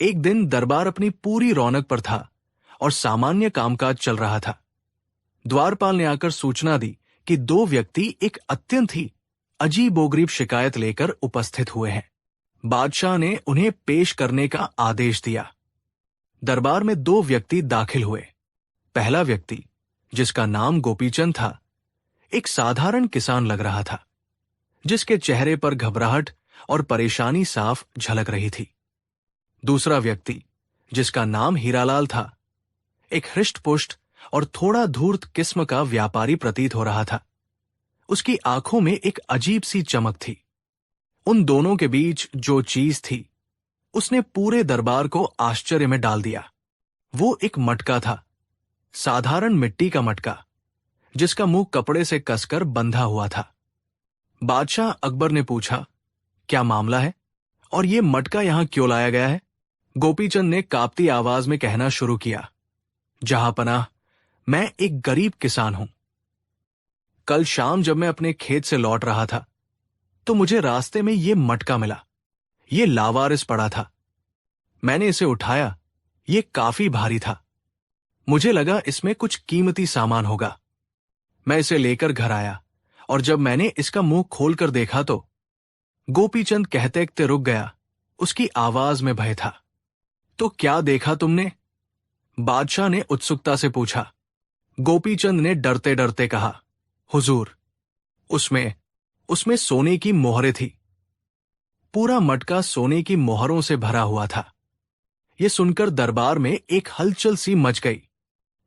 एक दिन दरबार अपनी पूरी रौनक पर था और सामान्य कामकाज चल रहा था। द्वारपाल ने आकर सूचना दी कि दो व्यक्ति एक अत्यंत ही अजीबोगरीब शिकायत लेकर उपस्थित हुए हैं। बादशाह ने उन्हें पेश करने का आदेश दिया। दरबार में दो व्यक्ति दाखिल हुए। पहला व्यक्ति, जिसका नाम गोपीचंद था, एक साधारण किसान लग रहा था, जिसके चेहरे पर घबराहट और परेशानी साफ झलक रही थी। दूसरा व्यक्ति, जिसका नाम हीरालाल था, एक हृष्टपुष्ट और थोड़ा धूर्त किस्म का व्यापारी प्रतीत हो रहा था। उसकी आंखों में एक अजीब सी चमक थी। उन दोनों के बीच जो चीज थी, उसने पूरे दरबार को आश्चर्य में डाल दिया। वो एक मटका था, साधारण मिट्टी का मटका, जिसका मुंह कपड़े से कसकर बंधा हुआ था। बादशाह अकबर ने पूछा, क्या मामला है और ये मटका यहां क्यों लाया गया है? गोपीचंद ने कांपती आवाज में कहना शुरू किया, जहांपनाह, मैं एक गरीब किसान हूं। कल शाम जब मैं अपने खेत से लौट रहा था तो मुझे रास्ते में ये मटका मिला। ये लावारिस पड़ा था। मैंने इसे उठाया। ये काफी भारी था। मुझे लगा इसमें कुछ कीमती सामान होगा। मैं इसे लेकर घर आया और जब मैंने इसका मुंह खोलकर देखा तो गोपीचंद कहते कहते रुक गया। उसकी आवाज में भय था। तो क्या देखा तुमने? बादशाह ने उत्सुकता से पूछा। गोपीचंद ने डरते डरते कहा, हुजूर, उसमें सोने की मोहरें थी। पूरा मटका सोने की मोहरों से भरा हुआ था। यह सुनकर दरबार में एक हलचल सी मच गई।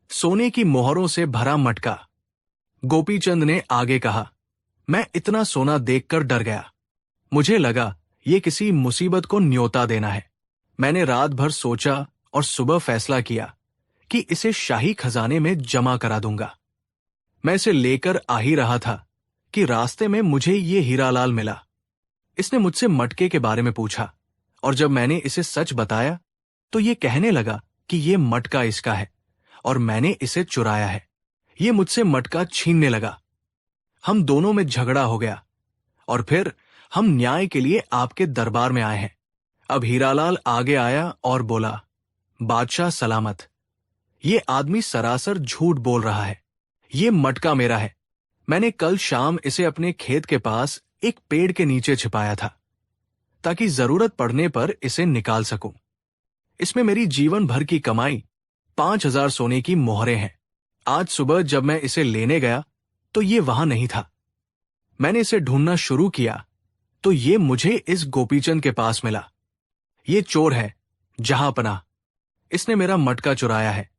सोने की मोहरों से भरा मटका। गोपीचंद ने आगे कहा, मैं इतना सोना देखकर डर गया। मुझे लगा ये किसी मुसीबत को न्योता देना है। मैंने रात भर सोचा और सुबह फैसला किया कि इसे शाही खजाने में जमा करा दूंगा। मैं इसे लेकर आ ही रहा था कि रास्ते में मुझे ये हीरालाल मिला। इसने मुझसे मटके के बारे में पूछा और जब मैंने इसे सच बताया तो ये कहने लगा कि ये मटका इसका है और मैंने इसे चुराया है। ये मुझसे मटका छीनने लगा। हम दोनों में झगड़ा हो गया और फिर हम न्याय के लिए आपके दरबार में आए हैं। अब हीरालाल आगे आया और बोला, बादशाह सलामत, ये आदमी सरासर झूठ बोल रहा है। ये मटका मेरा है। मैंने कल शाम इसे अपने खेत के पास एक पेड़ के नीचे छिपाया था ताकि जरूरत पड़ने पर इसे निकाल सकूं। इसमें मेरी जीवन भर की कमाई 5,000 सोने की मोहरें हैं। आज सुबह जब मैं इसे लेने गया तो ये वहां नहीं था। मैंने इसे ढूंढना शुरू किया तो ये मुझे इस गोपीचंद के पास मिला। ये चोर है, जहांपनाह। इसने मेरा मटका चुराया है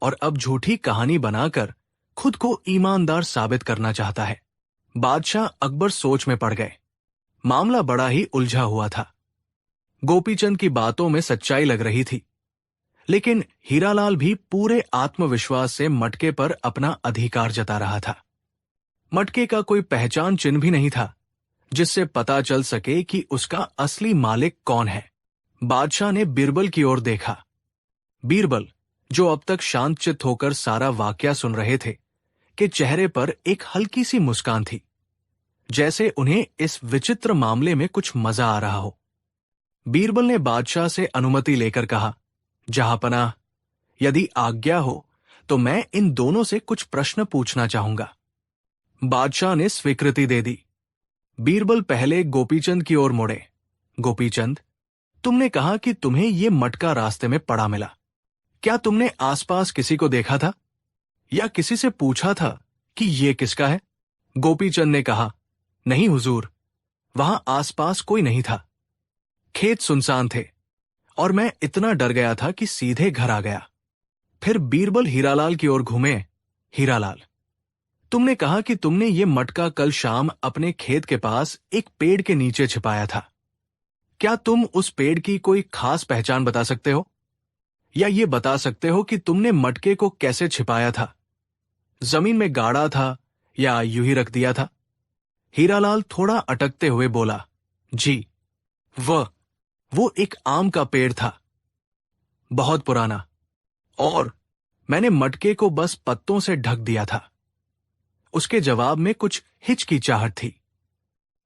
और अब झूठी कहानी बनाकर खुद को ईमानदार साबित करना चाहता है। बादशाह अकबर सोच में पड़ गए। मामला बड़ा ही उलझा हुआ था। गोपीचंद की बातों में सच्चाई लग रही थी, लेकिन हीरालाल भी पूरे आत्मविश्वास से मटके पर अपना अधिकार जता रहा था। मटके का कोई पहचान चिन्ह भी नहीं था जिससे पता चल सके कि उसका असली मालिक कौन है। बादशाह ने बीरबल की ओर देखा। बीरबल, जो अब तक शांतचित्त होकर सारा वाकया सुन रहे थे, के चेहरे पर एक हल्की सी मुस्कान थी, जैसे उन्हें इस विचित्र मामले में कुछ मजा आ रहा हो। बीरबल ने बादशाह से अनुमति लेकर कहा, जहांपनाह, यदि आज्ञा हो तो मैं इन दोनों से कुछ प्रश्न पूछना चाहूंगा। बादशाह ने स्वीकृति दे दी। बीरबल पहले गोपीचंद की ओर मुड़े। गोपीचंद, तुमने कहा कि तुम्हें यह मटका रास्ते में पड़ा मिला। क्या तुमने आसपास किसी को देखा था या किसी से पूछा था कि यह किसका है? गोपीचंद ने कहा, नहीं हुजूर, वहां आसपास कोई नहीं था। खेत सुनसान थे और मैं इतना डर गया था कि सीधे घर आ गया। फिर बीरबल हीरालाल की ओर घूमे। हीरालाल, तुमने कहा कि तुमने ये मटका कल शाम अपने खेत के पास एक पेड़ के नीचे छिपाया था। क्या तुम उस पेड़ की कोई खास पहचान बता सकते हो या ये बता सकते हो कि तुमने मटके को कैसे छिपाया था? जमीन में गाड़ा था या यूं ही रख दिया था? हीरालाल थोड़ा अटकते हुए बोला, जी, वो एक आम का पेड़ था, बहुत पुराना, और मैंने मटके को बस पत्तों से ढक दिया था। उसके जवाब में कुछ हिचकिचाहट थी।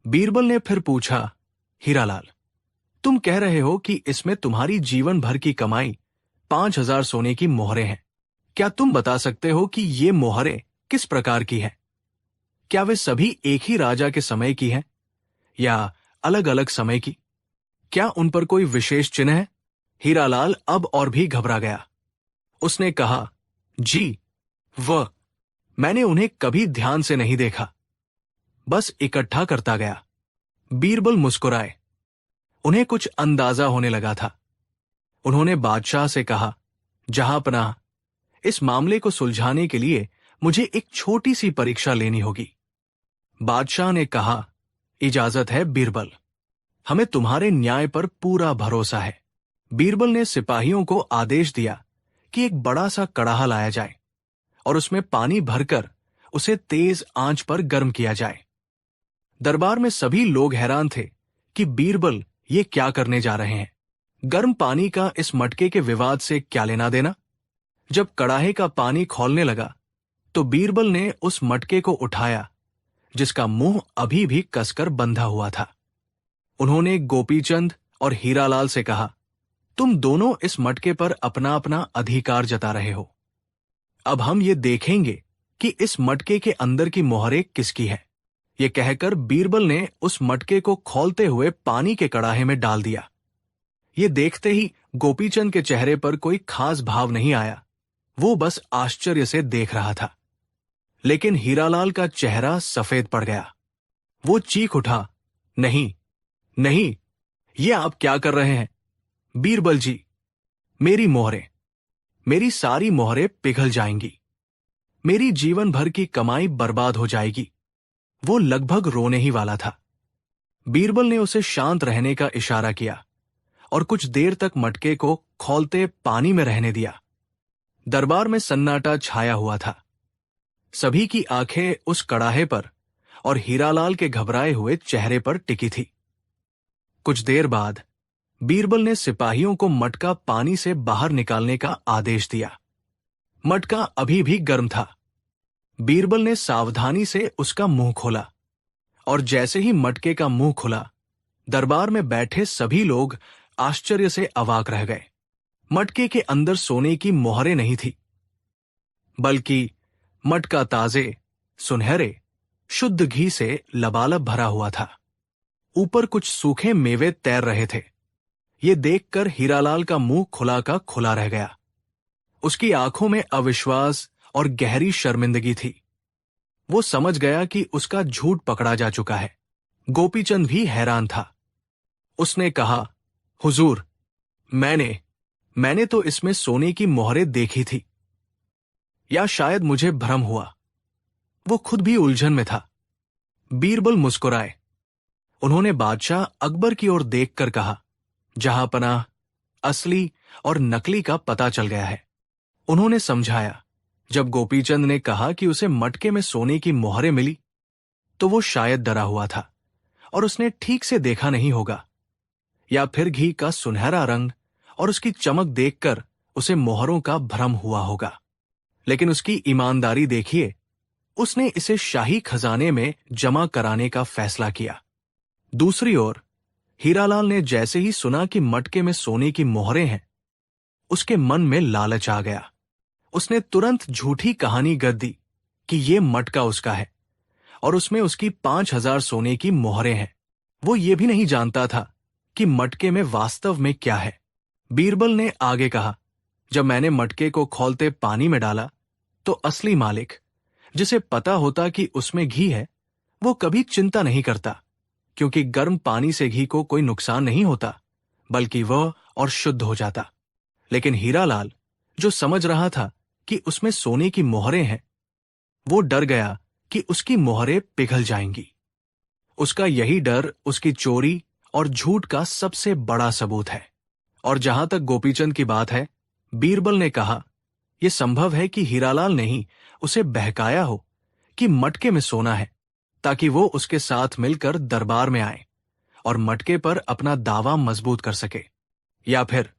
बीरबल ने फिर पूछा, हीरालाल, तुम कह रहे हो कि इसमें तुम्हारी जीवन भर की कमाई 5,000 सोने की मोहरें हैं। क्या तुम बता सकते हो कि ये मोहरें किस प्रकार की हैं? क्या वे सभी एक ही राजा के समय की हैं या अलग अलग समय की? क्या उन पर कोई विशेष चिन्ह है? हीरालाल अब और भी घबरा गया। उसने कहा, जी, मैंने उन्हें कभी ध्यान से नहीं देखा, बस इकट्ठा करता गया। बीरबल मुस्कुराए। उन्हें कुछ अंदाजा होने लगा था। उन्होंने बादशाह से कहा, जहांपनाह, इस मामले को सुलझाने के लिए मुझे एक छोटी सी परीक्षा लेनी होगी। बादशाह ने कहा, इजाजत है बीरबल, हमें तुम्हारे न्याय पर पूरा भरोसा है। बीरबल ने सिपाहियों को आदेश दिया कि एक बड़ा सा कड़ाहा लाया जाए और उसमें पानी भरकर उसे तेज आंच पर गर्म किया जाए। दरबार में सभी लोग हैरान थे कि बीरबल ये क्या करने जा रहे हैं। गर्म पानी का इस मटके के विवाद से क्या लेना देना? जब कड़ाहे का पानी खौलने लगा तो बीरबल ने उस मटके को उठाया जिसका मुंह अभी भी कसकर बंधा हुआ था। उन्होंने गोपीचंद और हीरालाल से कहा, तुम दोनों इस मटके पर अपना अपना अधिकार जता रहे हो। अब हम ये देखेंगे कि इस मटके के अंदर की मोहरें किसकी है। ये कहकर बीरबल ने उस मटके को खौलते हुए पानी के कड़ाहे में डाल दिया। ये देखते ही गोपीचंद के चेहरे पर कोई खास भाव नहीं आया, वो बस आश्चर्य से देख रहा था। लेकिन हीरालाल का चेहरा सफेद पड़ गया। वो चीख उठा, नहीं नहीं, ये आप क्या कर रहे हैं? बीरबल जी, मेरी सारी मोहरें पिघल जाएंगी, मेरी जीवन भर की कमाई बर्बाद हो जाएगी। वो लगभग रोने ही वाला था। बीरबल ने उसे शांत रहने का इशारा किया और कुछ देर तक मटके को खौलते पानी में रहने दिया। दरबार में सन्नाटा छाया हुआ था। सभी की आंखें उस कड़ाहे पर और हीरालाल के घबराए हुए चेहरे पर टिकी थी। कुछ देर बाद बीरबल ने सिपाहियों को मटका पानी से बाहर निकालने का आदेश दिया। मटका अभी भी गर्म था। बीरबल ने सावधानी से उसका मुंह खोला और जैसे ही मटके का मुंह खुला, दरबार में बैठे सभी लोग आश्चर्य से अवाक रह गए। मटके के अंदर सोने की मोहरें नहीं थी, बल्कि मटका ताजे, सुनहरे, शुद्ध घी से लबालब भरा हुआ था। ऊपर कुछ सूखे मेवे तैर रहे थे। ये देखकर हीरालाल का मुंह खुला का खुला रह गया। उसकी आंखों में अविश्वास और गहरी शर्मिंदगी थी। वो समझ गया कि उसका झूठ पकड़ा जा चुका है। गोपीचंद भी हैरान था। उसने कहा, हुजूर, मैंने तो इसमें सोने की मोहरें देखी थी, या शायद मुझे भ्रम हुआ। वो खुद भी उलझन में था। बीरबल मुस्कुराए। उन्होंने बादशाह अकबर की ओर देखकर कहा, जहांपनाह, असली और नकली का पता चल गया है। उन्होंने समझाया। जब गोपीचंद ने कहा कि उसे मटके में सोने की मोहरें मिली, तो वो शायद डरा हुआ था और उसने ठीक से देखा नहीं होगा, या फिर घी का सुनहरा रंग और उसकी चमक देखकर उसे मोहरों का भ्रम हुआ होगा। लेकिन उसकी ईमानदारी देखिए, उसने इसे शाही खजाने में जमा कराने का फैसला किया। दूसरी ओर हीरालाल ने जैसे ही सुना कि मटके में सोने की मोहरें हैं, उसके मन में लालच आ गया। उसने तुरंत झूठी कहानी गढ़ दी कि ये मटका उसका है और उसमें उसकी 5,000 सोने की मोहरें हैं। वो ये भी नहीं जानता था कि मटके में वास्तव में क्या है। बीरबल ने आगे कहा, जब मैंने मटके को खौलते पानी में डाला तो असली मालिक, जिसे पता होता कि उसमें घी है, वो कभी चिंता नहीं करता, क्योंकि गर्म पानी से घी को कोई नुकसान नहीं होता, बल्कि वह और शुद्ध हो जाता। लेकिन हीरालाल, जो समझ रहा था कि उसमें सोने की मोहरें हैं, वो डर गया कि उसकी मोहरें पिघल जाएंगी। उसका यही डर उसकी चोरी और झूठ का सबसे बड़ा सबूत है। और जहां तक गोपीचंद की बात है, बीरबल ने कहा, यह संभव है कि हीरालाल ने ही उसे बहकाया हो कि मटके में सोना है, ताकि वो उसके साथ मिलकर दरबार में आए और मटके पर अपना दावा मजबूत कर सके। या फिर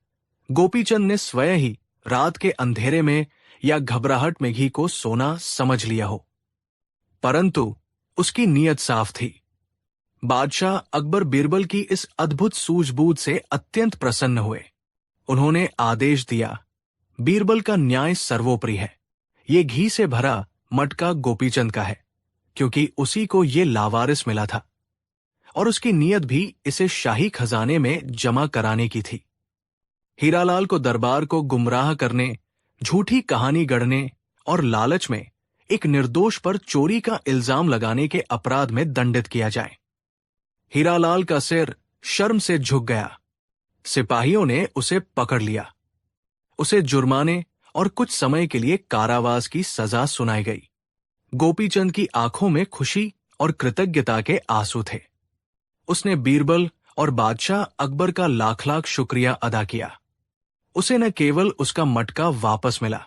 गोपीचंद ने स्वयं ही रात के अंधेरे में या घबराहट में घी को सोना समझ लिया हो। परंतु उसकी नीयत साफ थी। बादशाह अकबर बीरबल की इस अद्भुत सूझबूझ से अत्यंत प्रसन्न हुए। उन्होंने आदेश दिया, बीरबल का न्याय सर्वोपरि है। ये घी से भरा मटका गोपीचंद का है, क्योंकि उसी को ये लावारिस मिला था और उसकी नीयत भी इसे शाही खजाने में जमा कराने की थी। हीरालाल को दरबार को गुमराह करने, झूठी कहानी गढ़ने और लालच में एक निर्दोष पर चोरी का इल्जाम लगाने के अपराध में दंडित किया जाए। हीरालाल का सिर शर्म से झुक गया। सिपाहियों ने उसे पकड़ लिया। उसे जुर्माने और कुछ समय के लिए कारावास की सजा सुनाई गई। गोपीचंद की आंखों में खुशी और कृतज्ञता के आंसू थे। उसने बीरबल और बादशाह अकबर का लाख लाख शुक्रिया अदा किया। उसे न केवल उसका मटका वापस मिला,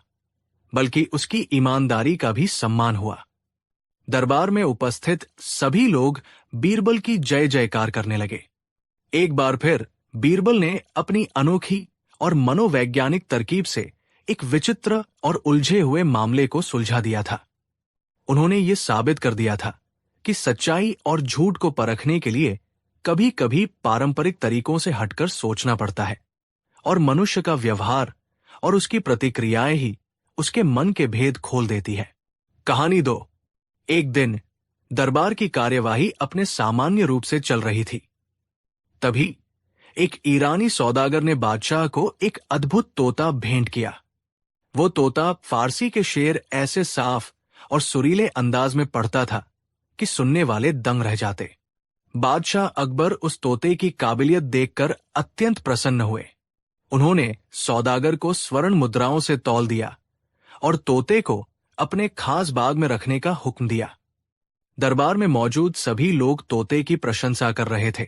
बल्कि उसकी ईमानदारी का भी सम्मान हुआ। दरबार में उपस्थित सभी लोग बीरबल की जय जयकार करने लगे। एक बार फिर बीरबल ने अपनी अनोखी और मनोवैज्ञानिक तरकीब से एक विचित्र और उलझे हुए मामले को सुलझा दिया था। उन्होंने ये साबित कर दिया था कि सच्चाई और झूठ को परखने के लिए कभी कभी पारंपरिक तरीकों से हटकर सोचना पड़ता है, और मनुष्य का व्यवहार और उसकी प्रतिक्रियाएं ही उसके मन के भेद खोल देती है। कहानी 2। एक दिन दरबार की कार्यवाही अपने सामान्य रूप से चल रही थी। तभी एक ईरानी सौदागर ने बादशाह को एक अद्भुत तोता भेंट किया। वो तोता फारसी के शेर ऐसे साफ और सुरीले अंदाज में पढ़ता था कि सुनने वाले दंग रह जाते। बादशाह अकबर उस तोते की काबिलियत देखकर अत्यंत प्रसन्न हुए। उन्होंने सौदागर को स्वर्ण मुद्राओं से तौल दिया और तोते को अपने खास बाग में रखने का हुक्म दिया। दरबार में मौजूद सभी लोग तोते की प्रशंसा कर रहे थे,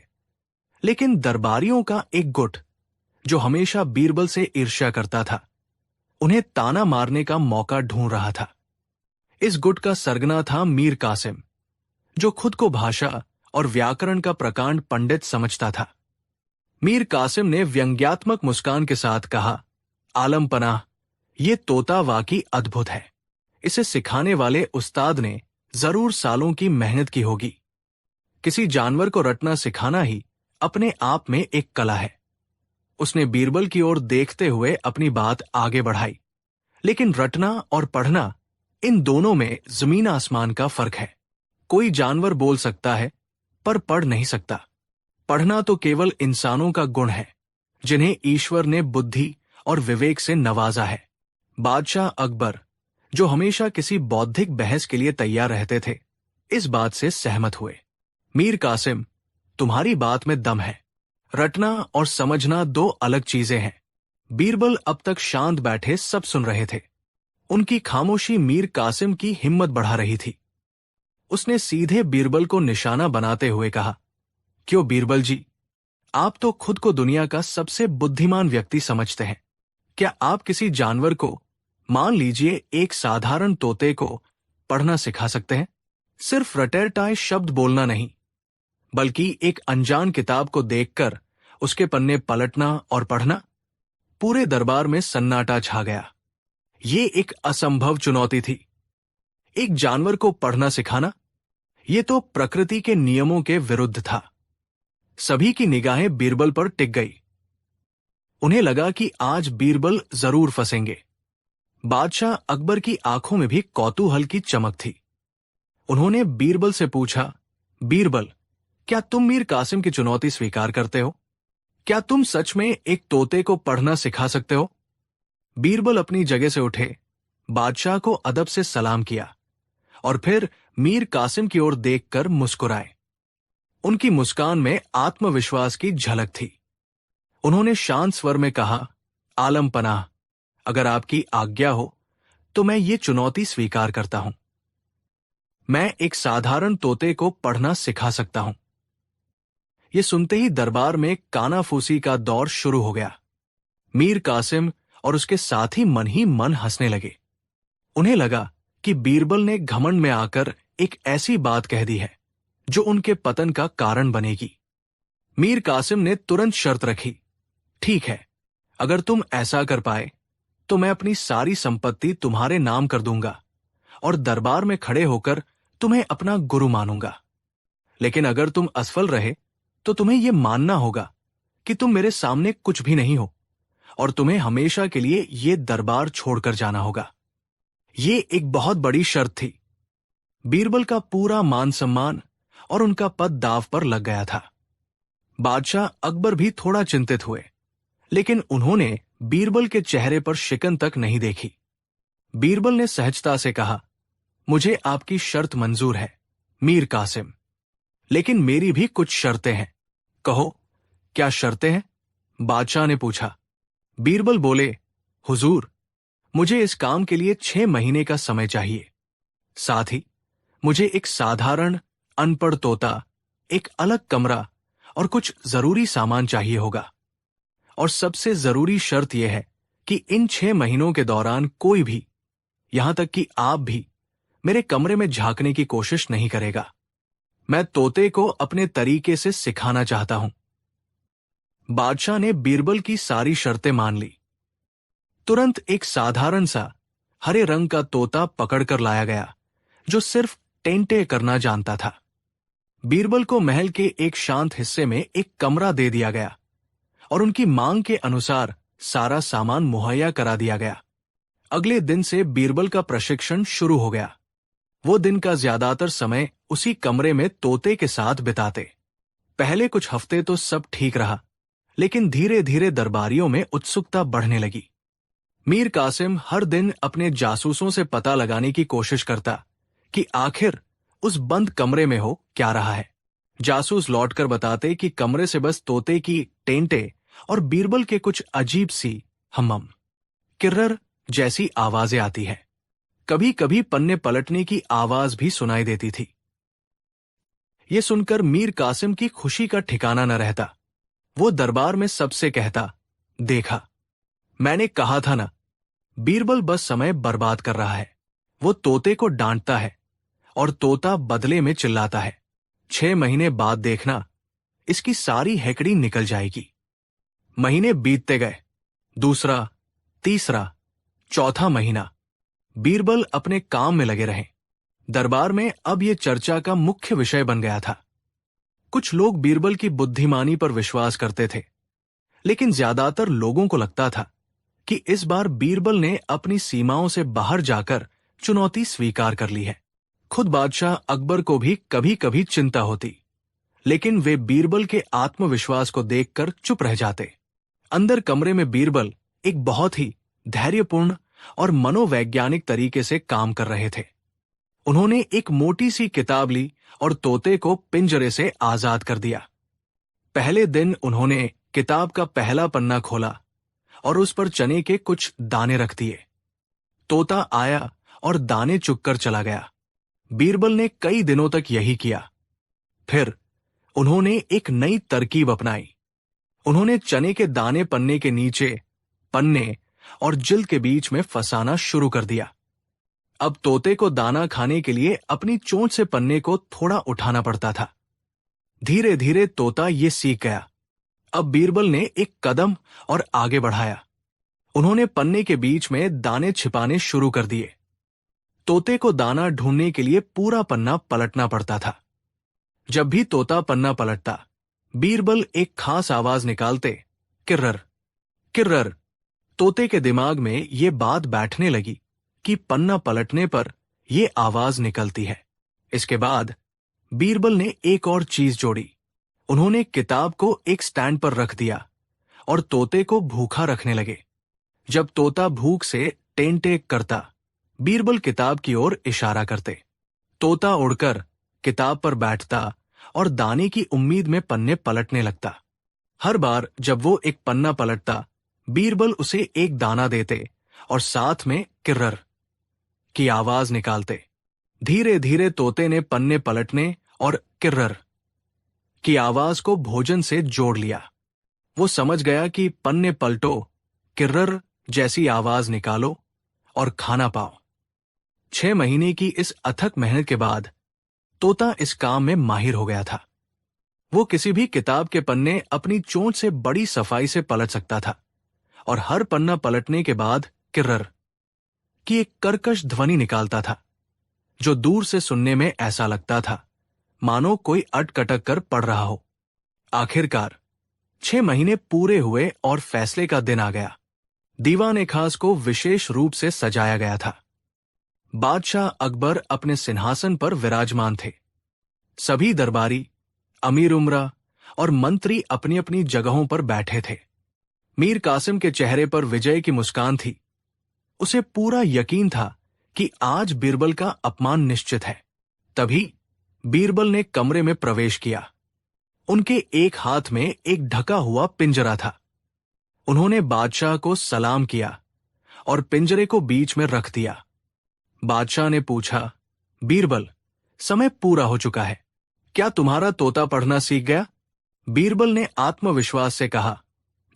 लेकिन दरबारियों का एक गुट, जो हमेशा बीरबल से ईर्ष्या करता था, उन्हें ताना मारने का मौका ढूंढ रहा था। इस गुट का सरगना था मीर कासिम, जो खुद को भाषा और व्याकरण का प्रकांड पंडित समझता था। मीर कासिम ने व्यंग्यात्मक मुस्कान के साथ कहा, आलम पनाह, ये तोता वाकई अद्भुत है। इसे सिखाने वाले उस्ताद ने जरूर सालों की मेहनत की होगी। किसी जानवर को रटना सिखाना ही अपने आप में एक कला है। उसने बीरबल की ओर देखते हुए अपनी बात आगे बढ़ाई, लेकिन रटना और पढ़ना, इन दोनों में जमीन आसमान का फर्क है। कोई जानवर बोल सकता है, पर पढ़ नहीं सकता। पढ़ना तो केवल इंसानों का गुण है, जिन्हें ईश्वर ने बुद्धि और विवेक से नवाजा है। बादशाह अकबर, जो हमेशा किसी बौद्धिक बहस के लिए तैयार रहते थे, इस बात से सहमत हुए। मीर कासिम, तुम्हारी बात में दम है। रटना और समझना दो अलग चीजें हैं। बीरबल अब तक शांत बैठे सब सुन रहे थे। उनकी खामोशी मीर कासिम की हिम्मत बढ़ा रही थी। उसने सीधे बीरबल को निशाना बनाते हुए कहा, क्यों बीरबल जी, आप तो खुद को दुनिया का सबसे बुद्धिमान व्यक्ति समझते हैं। क्या आप किसी जानवर को, मान लीजिए एक साधारण तोते को, पढ़ना सिखा सकते हैं? सिर्फ रटेरटाए शब्द बोलना नहीं, बल्कि एक अनजान किताब को देखकर उसके पन्ने पलटना और पढ़ना? पूरे दरबार में सन्नाटा छा गया। ये एक असंभव चुनौती थी। एक जानवर को पढ़ना सिखाना, ये तो प्रकृति के नियमों के विरुद्ध था। सभी की निगाहें बीरबल पर टिक गई। उन्हें लगा कि आज बीरबल जरूर फंसेंगे। बादशाह अकबर की आंखों में भी कौतूहल की चमक थी। उन्होंने बीरबल से पूछा, बीरबल, क्या तुम मीर कासिम की चुनौती स्वीकार करते हो? क्या तुम सच में एक तोते को पढ़ना सिखा सकते हो? बीरबल अपनी जगह से उठे, बादशाह को अदब से सलाम किया और फिर मीर कासिम की ओर देखकर मुस्कुराए। उनकी मुस्कान में आत्मविश्वास की झलक थी। उन्होंने शांत स्वर में कहा, आलम पनाह, अगर आपकी आज्ञा हो तो मैं ये चुनौती स्वीकार करता हूं। मैं एक साधारण तोते को पढ़ना सिखा सकता हूं। ये सुनते ही दरबार में कानाफूसी का दौर शुरू हो गया। मीर कासिम और उसके साथी मन ही मन हंसने लगे। उन्हें लगा कि बीरबल ने घमंड में आकर एक ऐसी बात कह दी है जो उनके पतन का कारण बनेगी। मीर कासिम ने तुरंत शर्त रखी, ठीक है, अगर तुम ऐसा कर पाए तो मैं अपनी सारी संपत्ति तुम्हारे नाम कर दूंगा और दरबार में खड़े होकर तुम्हें अपना गुरु मानूंगा। लेकिन अगर तुम असफल रहे तो तुम्हें यह मानना होगा कि तुम मेरे सामने कुछ भी नहीं हो और तुम्हें हमेशा के लिए ये दरबार छोड़कर जाना होगा। ये एक बहुत बड़ी शर्त थी। बीरबल का पूरा मान सम्मान और उनका पद दांव पर लग गया था। बादशाह अकबर भी थोड़ा चिंतित हुए, लेकिन उन्होंने बीरबल के चेहरे पर शिकन तक नहीं देखी। बीरबल ने सहजता से कहा, मुझे आपकी शर्त मंजूर है मीर कासिम, लेकिन मेरी भी कुछ शर्तें हैं। कहो, क्या शर्तें हैं? बादशाह ने पूछा। बीरबल बोले, हुजूर, मुझे इस काम के लिए 6 महीने का समय चाहिए। साथ ही मुझे एक साधारण अनपढ़ तोता, एक अलग कमरा और कुछ जरूरी सामान चाहिए होगा। और सबसे जरूरी शर्त यह है कि इन 6 महीनों के दौरान कोई भी, यहां तक कि आप भी, मेरे कमरे में झांकने की कोशिश नहीं करेगा। मैं तोते को अपने तरीके से सिखाना चाहता हूं। बादशाह ने बीरबल की सारी शर्तें मान ली। तुरंत एक साधारण सा हरे रंग का तोता पकड़कर लाया गया, जो सिर्फ टेंटे करना जानता था। बीरबल को महल के एक शांत हिस्से में एक कमरा दे दिया गया और उनकी मांग के अनुसार सारा सामान मुहैया करा दिया गया। अगले दिन से बीरबल का प्रशिक्षण शुरू हो गया। वो दिन का ज्यादातर समय उसी कमरे में तोते के साथ बिताते। पहले कुछ हफ्ते तो सब ठीक रहा, लेकिन धीरे धीरे दरबारियों में उत्सुकता बढ़ने लगी। मीर कासिम हर दिन अपने जासूसों से पता लगाने की कोशिश करता कि आखिर उस बंद कमरे में हो क्या रहा है। जासूस लौटकर बताते कि कमरे से बस तोते की टेंटे और बीरबल के कुछ अजीब सी हम्म किर्रर जैसी आवाजें आती है। कभी कभी पन्ने पलटने की आवाज भी सुनाई देती थी। यह सुनकर मीर कासिम की खुशी का ठिकाना न रहता। वो दरबार में सबसे कहता, देखा, मैंने कहा था ना, बीरबल बस समय बर्बाद कर रहा है। वो तोते को डांटता है और तोता बदले में चिल्लाता है। 6 महीने बाद देखना, इसकी सारी हेकड़ी निकल जाएगी। महीने बीतते गए। दूसरा, तीसरा, चौथा महीना। बीरबल अपने काम में लगे रहे। दरबार में अब यह चर्चा का मुख्य विषय बन गया था। कुछ लोग बीरबल की बुद्धिमानी पर विश्वास करते थे, लेकिन ज्यादातर लोगों को लगता था कि इस बार बीरबल ने अपनी सीमाओं से बाहर जाकर चुनौती स्वीकार कर ली है। खुद बादशाह अकबर को भी कभी कभी चिंता होती, लेकिन वे बीरबल के आत्मविश्वास को देखकर चुप रह जाते। अंदर कमरे में बीरबल एक बहुत ही धैर्यपूर्ण और मनोवैज्ञानिक तरीके से काम कर रहे थे। उन्होंने एक मोटी सी किताब ली और तोते को पिंजरे से आजाद कर दिया। पहले दिन उन्होंने किताब का पहला पन्ना खोला और उस पर चने के कुछ दाने रख दिए। तोता आया और दाने चुगकर चला गया। बीरबल ने कई दिनों तक यही किया। फिर उन्होंने एक नई तरकीब अपनाई। उन्होंने चने के दाने पन्ने के नीचे, पन्ने और जिल्द के बीच में फंसाना शुरू कर दिया। अब तोते को दाना खाने के लिए अपनी चोंच से पन्ने को थोड़ा उठाना पड़ता था। धीरे धीरे तोता ये सीख गया। अब बीरबल ने एक कदम और आगे बढ़ाया। उन्होंने पन्ने के बीच में दाने छिपाने शुरू कर दिए। तोते को दाना ढूंढने के लिए पूरा पन्ना पलटना पड़ता था। जब भी तोता पन्ना पलटता, बीरबल एक खास आवाज निकालते, किर्रर, किर्रर। तोते के दिमाग में ये बात बैठने लगी कि पन्ना पलटने पर यह आवाज निकलती है। इसके बाद बीरबल ने एक और चीज जोड़ी। उन्होंने किताब को एक स्टैंड पर रख दिया और तोते को भूखा रखने लगे। जब तोता भूख से टेंटेक करता, बीरबल किताब की ओर इशारा करते। तोता उड़कर किताब पर बैठता और दाने की उम्मीद में पन्ने पलटने लगता। हर बार जब वो एक पन्ना पलटता, बीरबल उसे एक दाना देते और साथ में किर्रर की आवाज निकालते। धीरे धीरे तोते ने पन्ने पलटने और किर्रर की आवाज को भोजन से जोड़ लिया। वो समझ गया कि पन्ने पलटो, किर्रर जैसी आवाज निकालो और खाना पाओ। 6 महीने की इस अथक मेहनत के बाद तोता इस काम में माहिर हो गया था। वो किसी भी किताब के पन्ने अपनी चोंच से बड़ी सफाई से पलट सकता था और हर पन्ना पलटने के बाद किर्रर की एक कर्कश ध्वनि निकालता था, जो दूर से सुनने में ऐसा लगता था मानो कोई अटकटक कर पढ़ रहा हो। आखिरकार 6 महीने पूरे हुए और फैसले का दिन आ गया। दीवान खास को विशेष रूप से सजाया गया था। बादशाह अकबर अपने सिंहासन पर विराजमान थे। सभी दरबारी, अमीर उमरा और मंत्री अपनी अपनी जगहों पर बैठे थे। मीर कासिम के चेहरे पर विजय की मुस्कान थी। उसे पूरा यकीन था कि आज बीरबल का अपमान निश्चित है। तभी बीरबल ने कमरे में प्रवेश किया। उनके एक हाथ में एक ढका हुआ पिंजरा था। उन्होंने बादशाह को सलाम किया और पिंजरे को बीच में रख दिया। बादशाह ने पूछा, बीरबल, समय पूरा हो चुका है, क्या तुम्हारा तोता पढ़ना सीख गया? बीरबल ने आत्मविश्वास से कहा,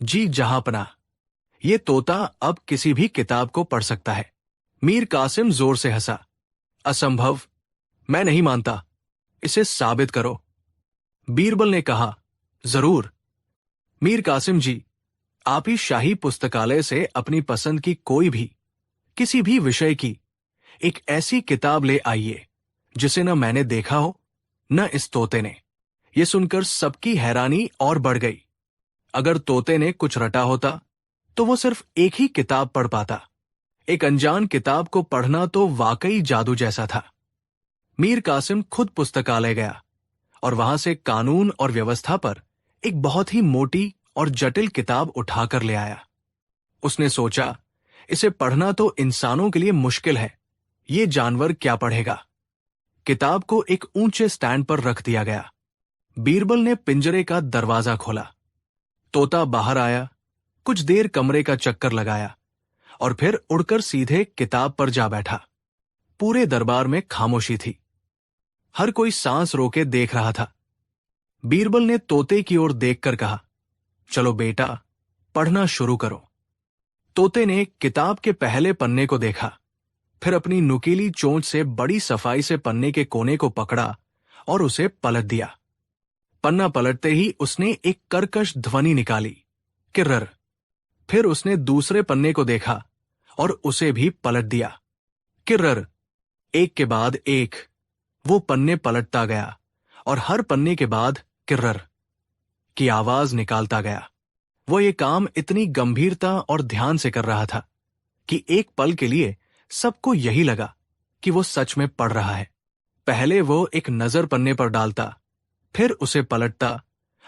जी जहांपनाह, ये तोता अब किसी भी किताब को पढ़ सकता है। मीर कासिम जोर से हंसा, असंभव, मैं नहीं मानता, इसे साबित करो। बीरबल ने कहा, जरूर। मीर कासिम जी, आप ही शाही पुस्तकालय से अपनी पसंद की कोई भी, किसी भी विषय की एक ऐसी किताब ले आइए जिसे न मैंने देखा हो न इस तोते ने। यह सुनकर सबकी हैरानी और बढ़ गई। अगर तोते ने कुछ रटा होता तो वो सिर्फ एक ही किताब पढ़ पाता। एक अनजान किताब को पढ़ना तो वाकई जादू जैसा था। मीर कासिम खुद पुस्तकालय गया और वहां से कानून और व्यवस्था पर एक बहुत ही मोटी और जटिल किताब उठाकर ले आया। उसने सोचा, इसे पढ़ना तो इंसानों के लिए मुश्किल है, ये जानवर क्या पढ़ेगा। किताब को एक ऊंचे स्टैंड पर रख दिया गया। बीरबल ने पिंजरे का दरवाजा खोला। तोता बाहर आया, कुछ देर कमरे का चक्कर लगाया और फिर उड़कर सीधे किताब पर जा बैठा। पूरे दरबार में खामोशी थी। हर कोई सांस रोके देख रहा था। बीरबल ने तोते की ओर देखकर कहा, चलो बेटा, पढ़ना शुरू करो। तोते ने किताब के पहले पन्ने को देखा, फिर अपनी नुकीली चोंच से बड़ी सफाई से पन्ने के कोने को पकड़ा और उसे पलट दिया। पन्ना पलटते ही उसने एक कर्कश ध्वनि निकाली, किर्रर। फिर उसने दूसरे पन्ने को देखा और उसे भी पलट दिया, किर्रर। एक के बाद एक वो पन्ने पलटता गया और हर पन्ने के बाद किर्रर की आवाज निकालता गया। वो ये काम इतनी गंभीरता और ध्यान से कर रहा था कि एक पल के लिए सबको यही लगा कि वो सच में पढ़ रहा है। पहले वो एक नजर पन्ने पर डालता, फिर उसे पलटता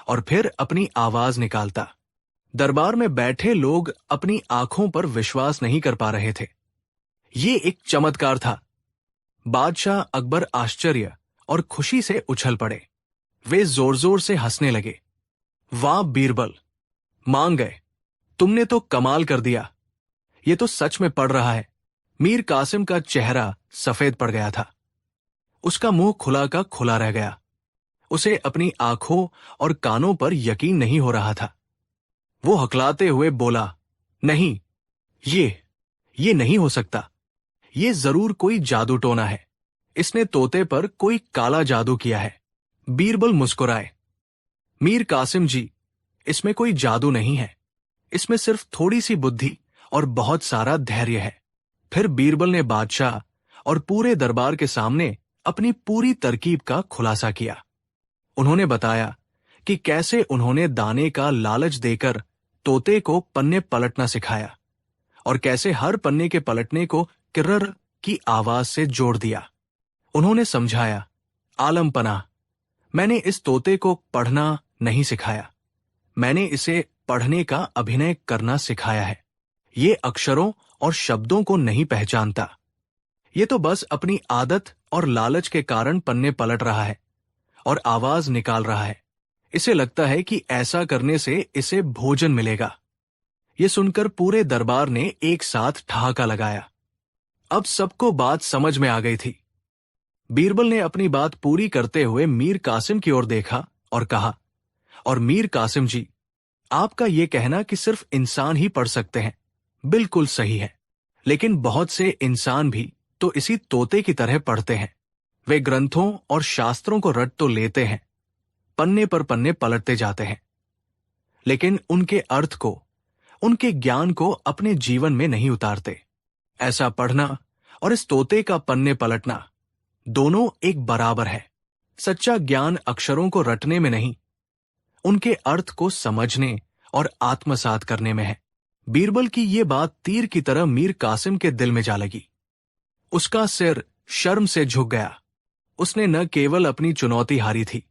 और फिर अपनी आवाज निकालता। दरबार में बैठे लोग अपनी आंखों पर विश्वास नहीं कर पा रहे थे। ये एक चमत्कार था। बादशाह अकबर आश्चर्य और खुशी से उछल पड़े। वे जोर जोर से हंसने लगे। वाह बीरबल, मान गए, तुमने तो कमाल कर दिया, ये तो सच में पढ़ रहा है। मीर कासिम का चेहरा सफेद पड़ गया था। उसका मुंह खुला का खुला रह गया। उसे अपनी आंखों और कानों पर यकीन नहीं हो रहा था। वो हकलाते हुए बोला, नहीं, ये नहीं हो सकता। ये जरूर कोई जादू टोना है। इसने तोते पर कोई काला जादू किया है। बीरबल मुस्कुराए, मीर कासिम जी, इसमें कोई जादू नहीं है। इसमें सिर्फ थोड़ी सी बुद्धि और बहुत सारा धैर्य है। फिर बीरबल ने बादशाह और पूरे दरबार के सामने अपनी पूरी तरकीब का खुलासा किया। उन्होंने बताया कि कैसे उन्होंने दाने का लालच देकर तोते को पन्ने पलटना सिखाया और कैसे हर पन्ने के पलटने को किर्रर की आवाज से जोड़ दिया। उन्होंने समझाया, आलम पनाह, मैंने इस तोते को पढ़ना नहीं सिखाया, मैंने इसे पढ़ने का अभिनय करना सिखाया है। ये अक्षरों और शब्दों को नहीं पहचानता। ये तो बस अपनी आदत और लालच के कारण पन्ने पलट रहा है और आवाज निकाल रहा है। इसे लगता है कि ऐसा करने से इसे भोजन मिलेगा। ये सुनकर पूरे दरबार ने एक साथ ठहाका लगाया। अब सबको बात समझ में आ गई थी। बीरबल ने अपनी बात पूरी करते हुए मीर कासिम की ओर देखा और कहा, और मीर कासिम जी, आपका यह कहना कि सिर्फ इंसान ही पढ़ सकते हैं, बिल्कुल सही है। लेकिन बहुत से इंसान भी तो इसी तोते की तरह पढ़ते हैं। वे ग्रंथों और शास्त्रों को रट तो लेते हैं, पन्ने पर पन्ने पलटते जाते हैं, लेकिन उनके अर्थ को, उनके ज्ञान को अपने जीवन में नहीं उतारते। ऐसा पढ़ना और इस तोते का पन्ने पलटना दोनों एक बराबर है। सच्चा ज्ञान अक्षरों को रटने में नहीं, उनके अर्थ को समझने और आत्मसात करने में है। बीरबल की ये बात तीर की तरह मीर कासिम के दिल में जा लगी। उसका सिर शर्म से झुक गया। उसने न केवल अपनी चुनौती हारी थी,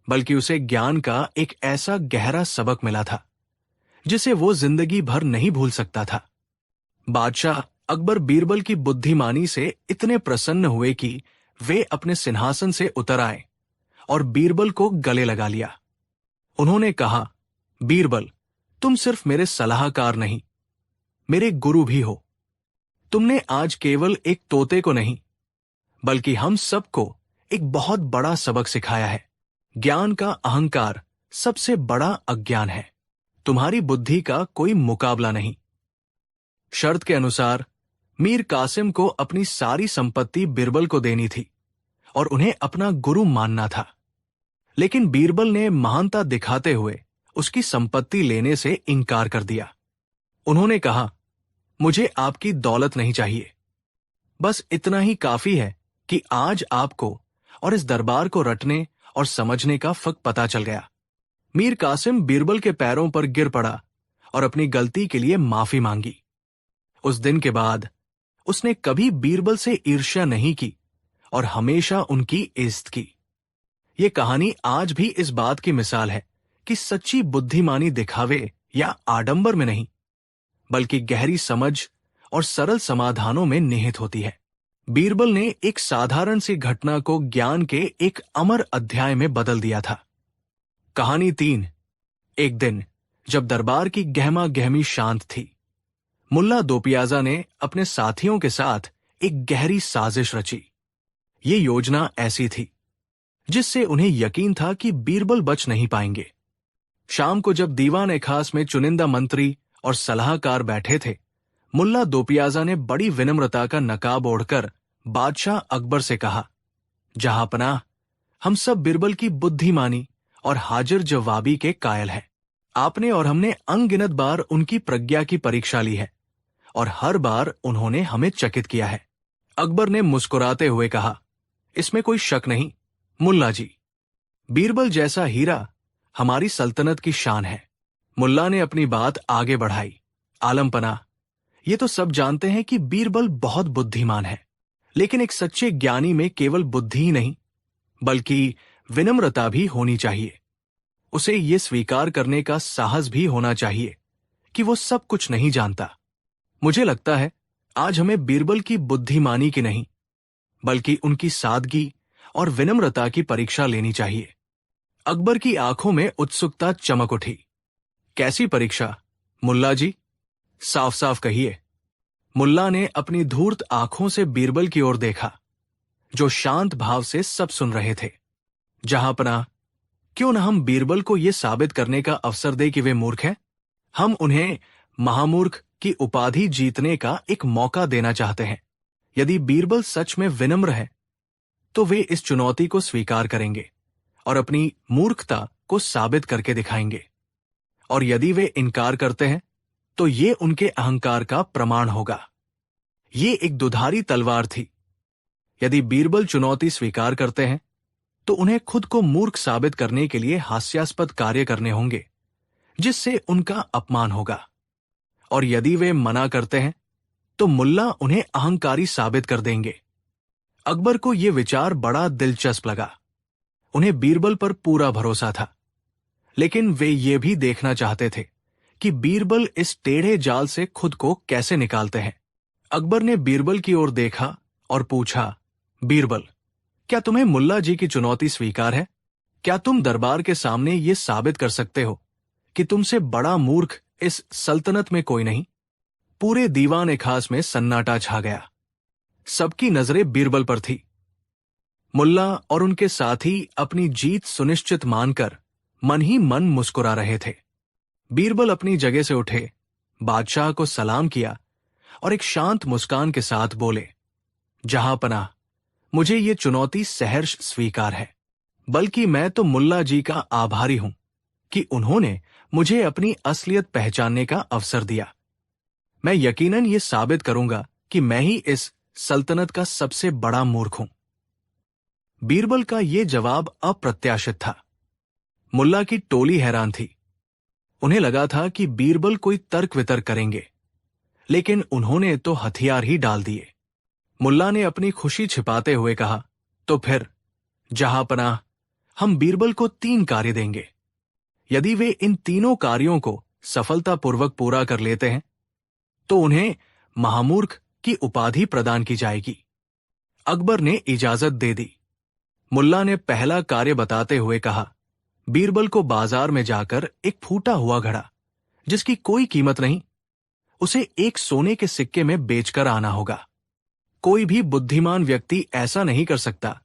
बल्कि उसे ज्ञान का एक ऐसा गहरा सबक मिला था जिसे वो जिंदगी भर नहीं भूल सकता था। बादशाह अकबर बीरबल की बुद्धिमानी से इतने प्रसन्न हुए कि वे अपने सिंहासन से उतर आए और बीरबल को गले लगा लिया। उन्होंने कहा, बीरबल, तुम सिर्फ मेरे सलाहकार नहीं, मेरे गुरु भी हो। तुमने आज केवल एक तोते को नहीं, बल्कि हम सबको एक बहुत बड़ा सबक सिखाया है। ज्ञान का अहंकार सबसे बड़ा अज्ञान है। तुम्हारी बुद्धि का कोई मुकाबला नहीं। शर्त के अनुसार मीर कासिम को अपनी सारी संपत्ति बीरबल को देनी थी और उन्हें अपना गुरु मानना था। लेकिन बीरबल ने महानता दिखाते हुए उसकी संपत्ति लेने से इनकार कर दिया। उन्होंने कहा, मुझे आपकी दौलत नहीं चाहिए, बस इतना ही काफी है कि आज आपको और इस दरबार को रटने और समझने का फर्क पता चल गया। मीर कासिम बीरबल के पैरों पर गिर पड़ा और अपनी गलती के लिए माफी मांगी। उस दिन के बाद उसने कभी बीरबल से ईर्ष्या नहीं की और हमेशा उनकी इज्जत की। ये कहानी आज भी इस बात की मिसाल है कि सच्ची बुद्धिमानी दिखावे या आडंबर में नहीं, बल्कि गहरी समझ और सरल समाधानों में निहित होती है। बीरबल ने एक साधारण सी घटना को ज्ञान के एक अमर अध्याय में बदल दिया था। कहानी 3। एक दिन जब दरबार की गहमा गहमी शांत थी, मुल्ला दोपियाजा ने अपने साथियों के साथ एक गहरी साजिश रची। ये योजना ऐसी थी जिससे उन्हें यकीन था कि बीरबल बच नहीं पाएंगे। शाम को जब दीवान खास में चुनिंदा मंत्री और सलाहकार बैठे थे, मुल्ला दोपियाजा ने बड़ी विनम्रता का नकाब ओढ़कर बादशाह अकबर से कहा, जहांपनाह, हम सब बीरबल की बुद्धिमानी और हाजिर जवाबी के कायल हैं। आपने और हमने अनगिनत बार उनकी प्रज्ञा की परीक्षा ली है और हर बार उन्होंने हमें चकित किया है। अकबर ने मुस्कुराते हुए कहा, इसमें कोई शक नहीं मुल्ला जी, बीरबल जैसा हीरा हमारी सल्तनत की शान है। मुल्ला ने अपनी बात आगे बढ़ाई, आलमपना, ये तो सब जानते हैं कि बीरबल बहुत बुद्धिमान है, लेकिन एक सच्चे ज्ञानी में केवल बुद्धि ही नहीं, बल्कि विनम्रता भी होनी चाहिए। उसे ये स्वीकार करने का साहस भी होना चाहिए कि वो सब कुछ नहीं जानता। मुझे लगता है आज हमें बीरबल की बुद्धिमानी की नहीं, बल्कि उनकी सादगी और विनम्रता की परीक्षा लेनी चाहिए। अकबर की आंखों में उत्सुकता चमक उठी। कैसी परीक्षा मुल्ला जी? साफ साफ कहिए। मुल्ला ने अपनी धूर्त आंखों से बीरबल की ओर देखा, जो शांत भाव से सब सुन रहे थे। जहांपनाह, क्यों न हम बीरबल को यह साबित करने का अवसर दे कि वे मूर्ख हैं? हम उन्हें महामूर्ख की उपाधि जीतने का एक मौका देना चाहते हैं। यदि बीरबल सच में विनम्र है, तो वे इस चुनौती को स्वीकार करेंगे और अपनी मूर्खता को साबित करके दिखाएंगे। और यदि वे इनकार करते हैं, तो ये उनके अहंकार का प्रमाण होगा। ये एक दुधारी तलवार थी। यदि बीरबल चुनौती स्वीकार करते हैं, तो उन्हें खुद को मूर्ख साबित करने के लिए हास्यास्पद कार्य करने होंगे, जिससे उनका अपमान होगा। और यदि वे मना करते हैं, तो मुल्ला उन्हें अहंकारी साबित कर देंगे। अकबर को यह विचार बड़ा दिलचस्प लगा। उन्हें बीरबल पर पूरा भरोसा था, लेकिन वे ये भी देखना चाहते थे कि बीरबल इस टेढ़े जाल से खुद को कैसे निकालते हैं। अकबर ने बीरबल की ओर देखा और पूछा, बीरबल, क्या तुम्हें मुल्ला जी की चुनौती स्वीकार है? क्या तुम दरबार के सामने ये साबित कर सकते हो कि तुमसे बड़ा मूर्ख इस सल्तनत में कोई नहीं? पूरे दीवान खास में सन्नाटा छा गया। सबकी नजरें बीरबल पर थी। मुल्ला और उनके साथी अपनी जीत सुनिश्चित मानकर मन ही मन मुस्कुरा रहे थे। बीरबल अपनी जगह से उठे, बादशाह को सलाम किया और एक शांत मुस्कान के साथ बोले, जहांपनाह, मुझे ये चुनौती सहर्ष स्वीकार है। बल्कि मैं तो मुल्ला जी का आभारी हूं कि उन्होंने मुझे अपनी असलियत पहचानने का अवसर दिया। मैं यकीनन ये साबित करूंगा कि मैं ही इस सल्तनत का सबसे बड़ा मूर्ख हूं। बीरबल का ये जवाब अप्रत्याशित था। मुल्ला की टोली हैरान थी। उन्हें लगा था कि बीरबल कोई तर्क वितर्क करेंगे, लेकिन उन्होंने तो हथियार ही डाल दिए। मुल्ला ने अपनी खुशी छिपाते हुए कहा, तो फिर जहांपनाह, हम बीरबल को 3 कार्य देंगे। यदि वे इन तीनों कार्यों को सफलतापूर्वक पूरा कर लेते हैं तो उन्हें महामूर्ख की उपाधि प्रदान की जाएगी। अकबर ने इजाजत दे दी। मुल्ला ने पहला कार्य बताते हुए कहा, बीरबल को बाजार में जाकर एक फूटा हुआ घड़ा, जिसकी कोई कीमत नहीं, उसे एक सोने के सिक्के में बेचकर आना होगा। कोई भी बुद्धिमान व्यक्ति ऐसा नहीं कर सकता,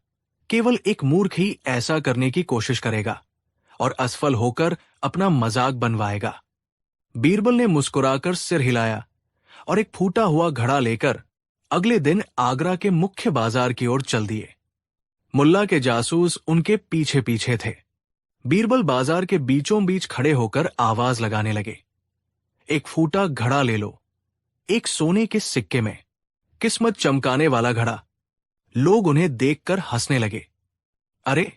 केवल एक मूर्ख ही ऐसा करने की कोशिश करेगा और असफल होकर अपना मजाक बनवाएगा। बीरबल ने मुस्कुराकर सिर हिलाया और एक फूटा हुआ घड़ा लेकर अगले दिन आगरा के मुख्य बाजार की ओर चल दिए। मुल्ला के जासूस उनके पीछे पीछे थे। बीरबल बाजार के बीचों बीच खड़े होकर आवाज लगाने लगे, एक फूटा घड़ा ले लो, एक सोने के सिक्के में, किस्मत चमकाने वाला घड़ा। लोग उन्हें देखकर हंसने लगे। अरे,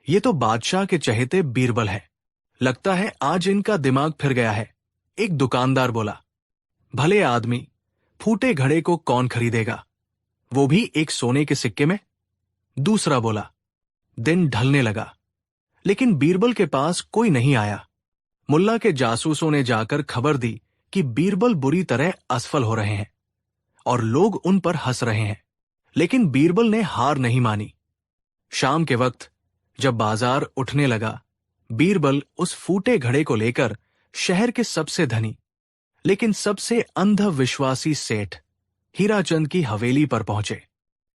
ये तो बादशाह के चहेते बीरबल है, लगता है आज इनका दिमाग फिर गया है। एक दुकानदार बोला, भले आदमी, फूटे घड़े को कौन खरीदेगा, वो भी एक सोने के सिक्के में। दूसरा बोला। दिन ढलने लगा, लेकिन बीरबल के पास कोई नहीं आया। मुल्ला के जासूसों ने जाकर खबर दी कि बीरबल बुरी तरह असफल हो रहे हैं और लोग उन पर हंस रहे हैं, लेकिन बीरबल ने हार नहीं मानी। शाम के वक्त जब बाजार उठने लगा, बीरबल उस फूटे घड़े को लेकर शहर के सबसे धनी लेकिन सबसे अंधविश्वासी सेठ हीराचंद की हवेली पर पहुंचे।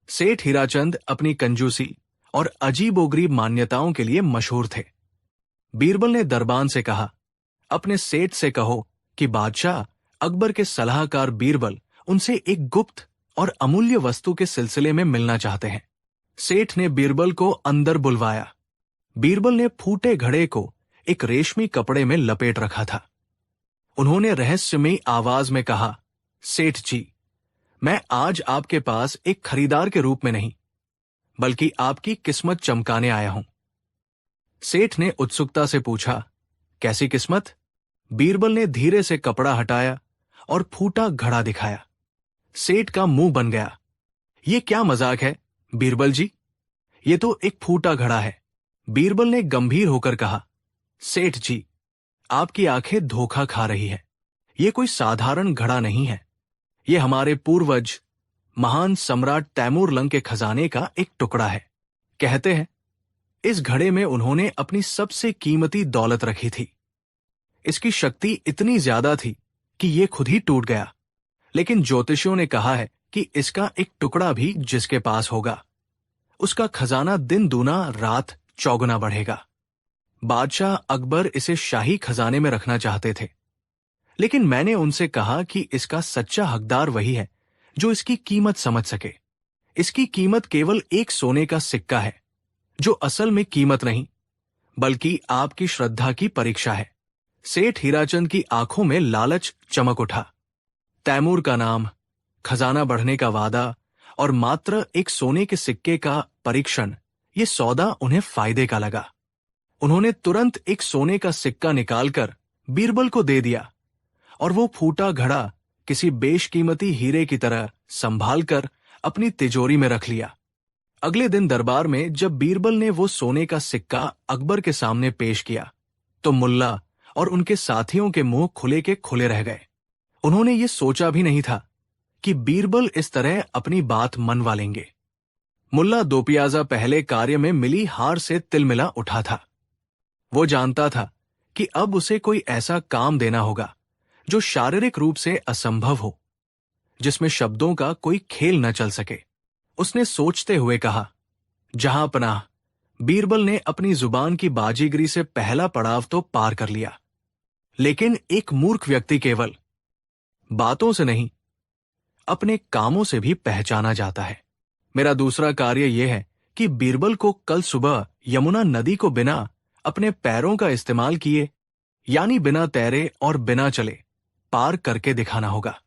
सेठ हीराचंद अपनी कंजूसी और अजीबोगरीब मान्यताओं के लिए मशहूर थे। बीरबल ने दरबान से कहा, अपने सेठ से कहो कि बादशाह अकबर के सलाहकार बीरबल उनसे एक गुप्त और अमूल्य वस्तु के सिलसिले में मिलना चाहते हैं। सेठ ने बीरबल को अंदर बुलवाया। बीरबल ने फूटे घड़े को एक रेशमी कपड़े में लपेट रखा था। उन्होंने रहस्यमयी आवाज में कहा, सेठ जी, मैं आज आपके पास एक खरीदार के रूप में नहीं, बल्कि आपकी किस्मत चमकाने आया हूं। सेठ ने उत्सुकता से पूछा, कैसी किस्मत? बीरबल ने धीरे से कपड़ा हटाया और फूटा घड़ा दिखाया। सेठ का मुंह बन गया। ये क्या मजाक है बीरबल जी, ये तो एक फूटा घड़ा है। बीरबल ने गंभीर होकर कहा, सेठ जी, आपकी आंखें धोखा खा रही है। ये कोई साधारण घड़ा नहीं है, ये हमारे पूर्वज महान सम्राट तैमूर लंग के खजाने का एक टुकड़ा है। कहते हैं इस घड़े में उन्होंने अपनी सबसे कीमती दौलत रखी थी। इसकी शक्ति इतनी ज्यादा थी कि ये खुद ही टूट गया, लेकिन ज्योतिषियों ने कहा है कि इसका एक टुकड़ा भी जिसके पास होगा, उसका खजाना दिन दूना रात चौगुना बढ़ेगा। बादशाह अकबर इसे शाही खजाने में रखना चाहते थे, लेकिन मैंने उनसे कहा कि इसका सच्चा हकदार वही है जो इसकी कीमत समझ सके। इसकी कीमत केवल एक सोने का सिक्का है, जो असल में कीमत नहीं, बल्कि आपकी श्रद्धा की परीक्षा है। सेठ हीराचंद की आंखों में लालच चमक उठा। तैमूर का नाम, खजाना बढ़ने का वादा और मात्र एक सोने के सिक्के का परीक्षण, ये सौदा उन्हें फायदे का लगा। उन्होंने तुरंत एक सोने का सिक्का निकालकर बीरबल को दे दिया और वो फूटा घड़ा किसी बेशकीमती हीरे की तरह संभालकर अपनी तिजोरी में रख लिया। अगले दिन दरबार में जब बीरबल ने वो सोने का सिक्का अकबर के सामने पेश किया, तो मुल्ला और उनके साथियों के मुंह खुले के खुले रह गए। उन्होंने ये सोचा भी नहीं था कि बीरबल इस तरह अपनी बात मनवा लेंगे। मुल्ला दोपियाजा पहले कार्य में मिली हार से तिलमिला उठा था। वो जानता था कि अब उसे कोई ऐसा काम देना होगा जो शारीरिक रूप से असंभव हो, जिसमें शब्दों का कोई खेल न चल सके। उसने सोचते हुए कहा, जहां पनाह, बीरबल ने अपनी जुबान की बाजीगरी से पहला पड़ाव तो पार कर लिया, लेकिन एक मूर्ख व्यक्ति केवल बातों से नहीं, अपने कामों से भी पहचाना जाता है। मेरा दूसरा कार्य यह है कि बीरबल को कल सुबह यमुना नदी को बिना अपने पैरों का इस्तेमाल किए, यानी बिना तैरे और बिना चले, पार करके दिखाना होगा।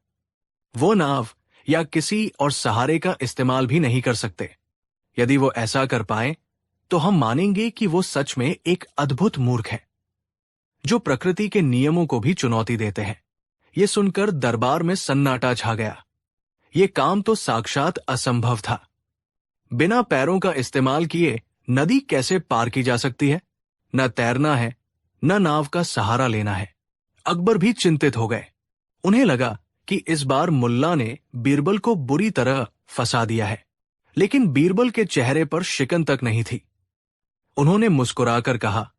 वो नाव या किसी और सहारे का इस्तेमाल भी नहीं कर सकते। यदि वो ऐसा कर पाए तो हम मानेंगे कि वो सच में एक अद्भुत मूर्ख है, जो प्रकृति के नियमों को भी चुनौती देते हैं। ये सुनकर दरबार में सन्नाटा छा गया। ये काम तो साक्षात असंभव था। बिना पैरों का इस्तेमाल किए नदी कैसे पार की जा सकती है? न तैरना है, न नाव का सहारा लेना है। अकबर भी चिंतित हो गए। उन्हें लगा कि इस बार मुल्ला ने बीरबल को बुरी तरह फंसा दिया है, लेकिन बीरबल के चेहरे पर शिकन तक नहीं थी। उन्होंने मुस्कुराकर कहा,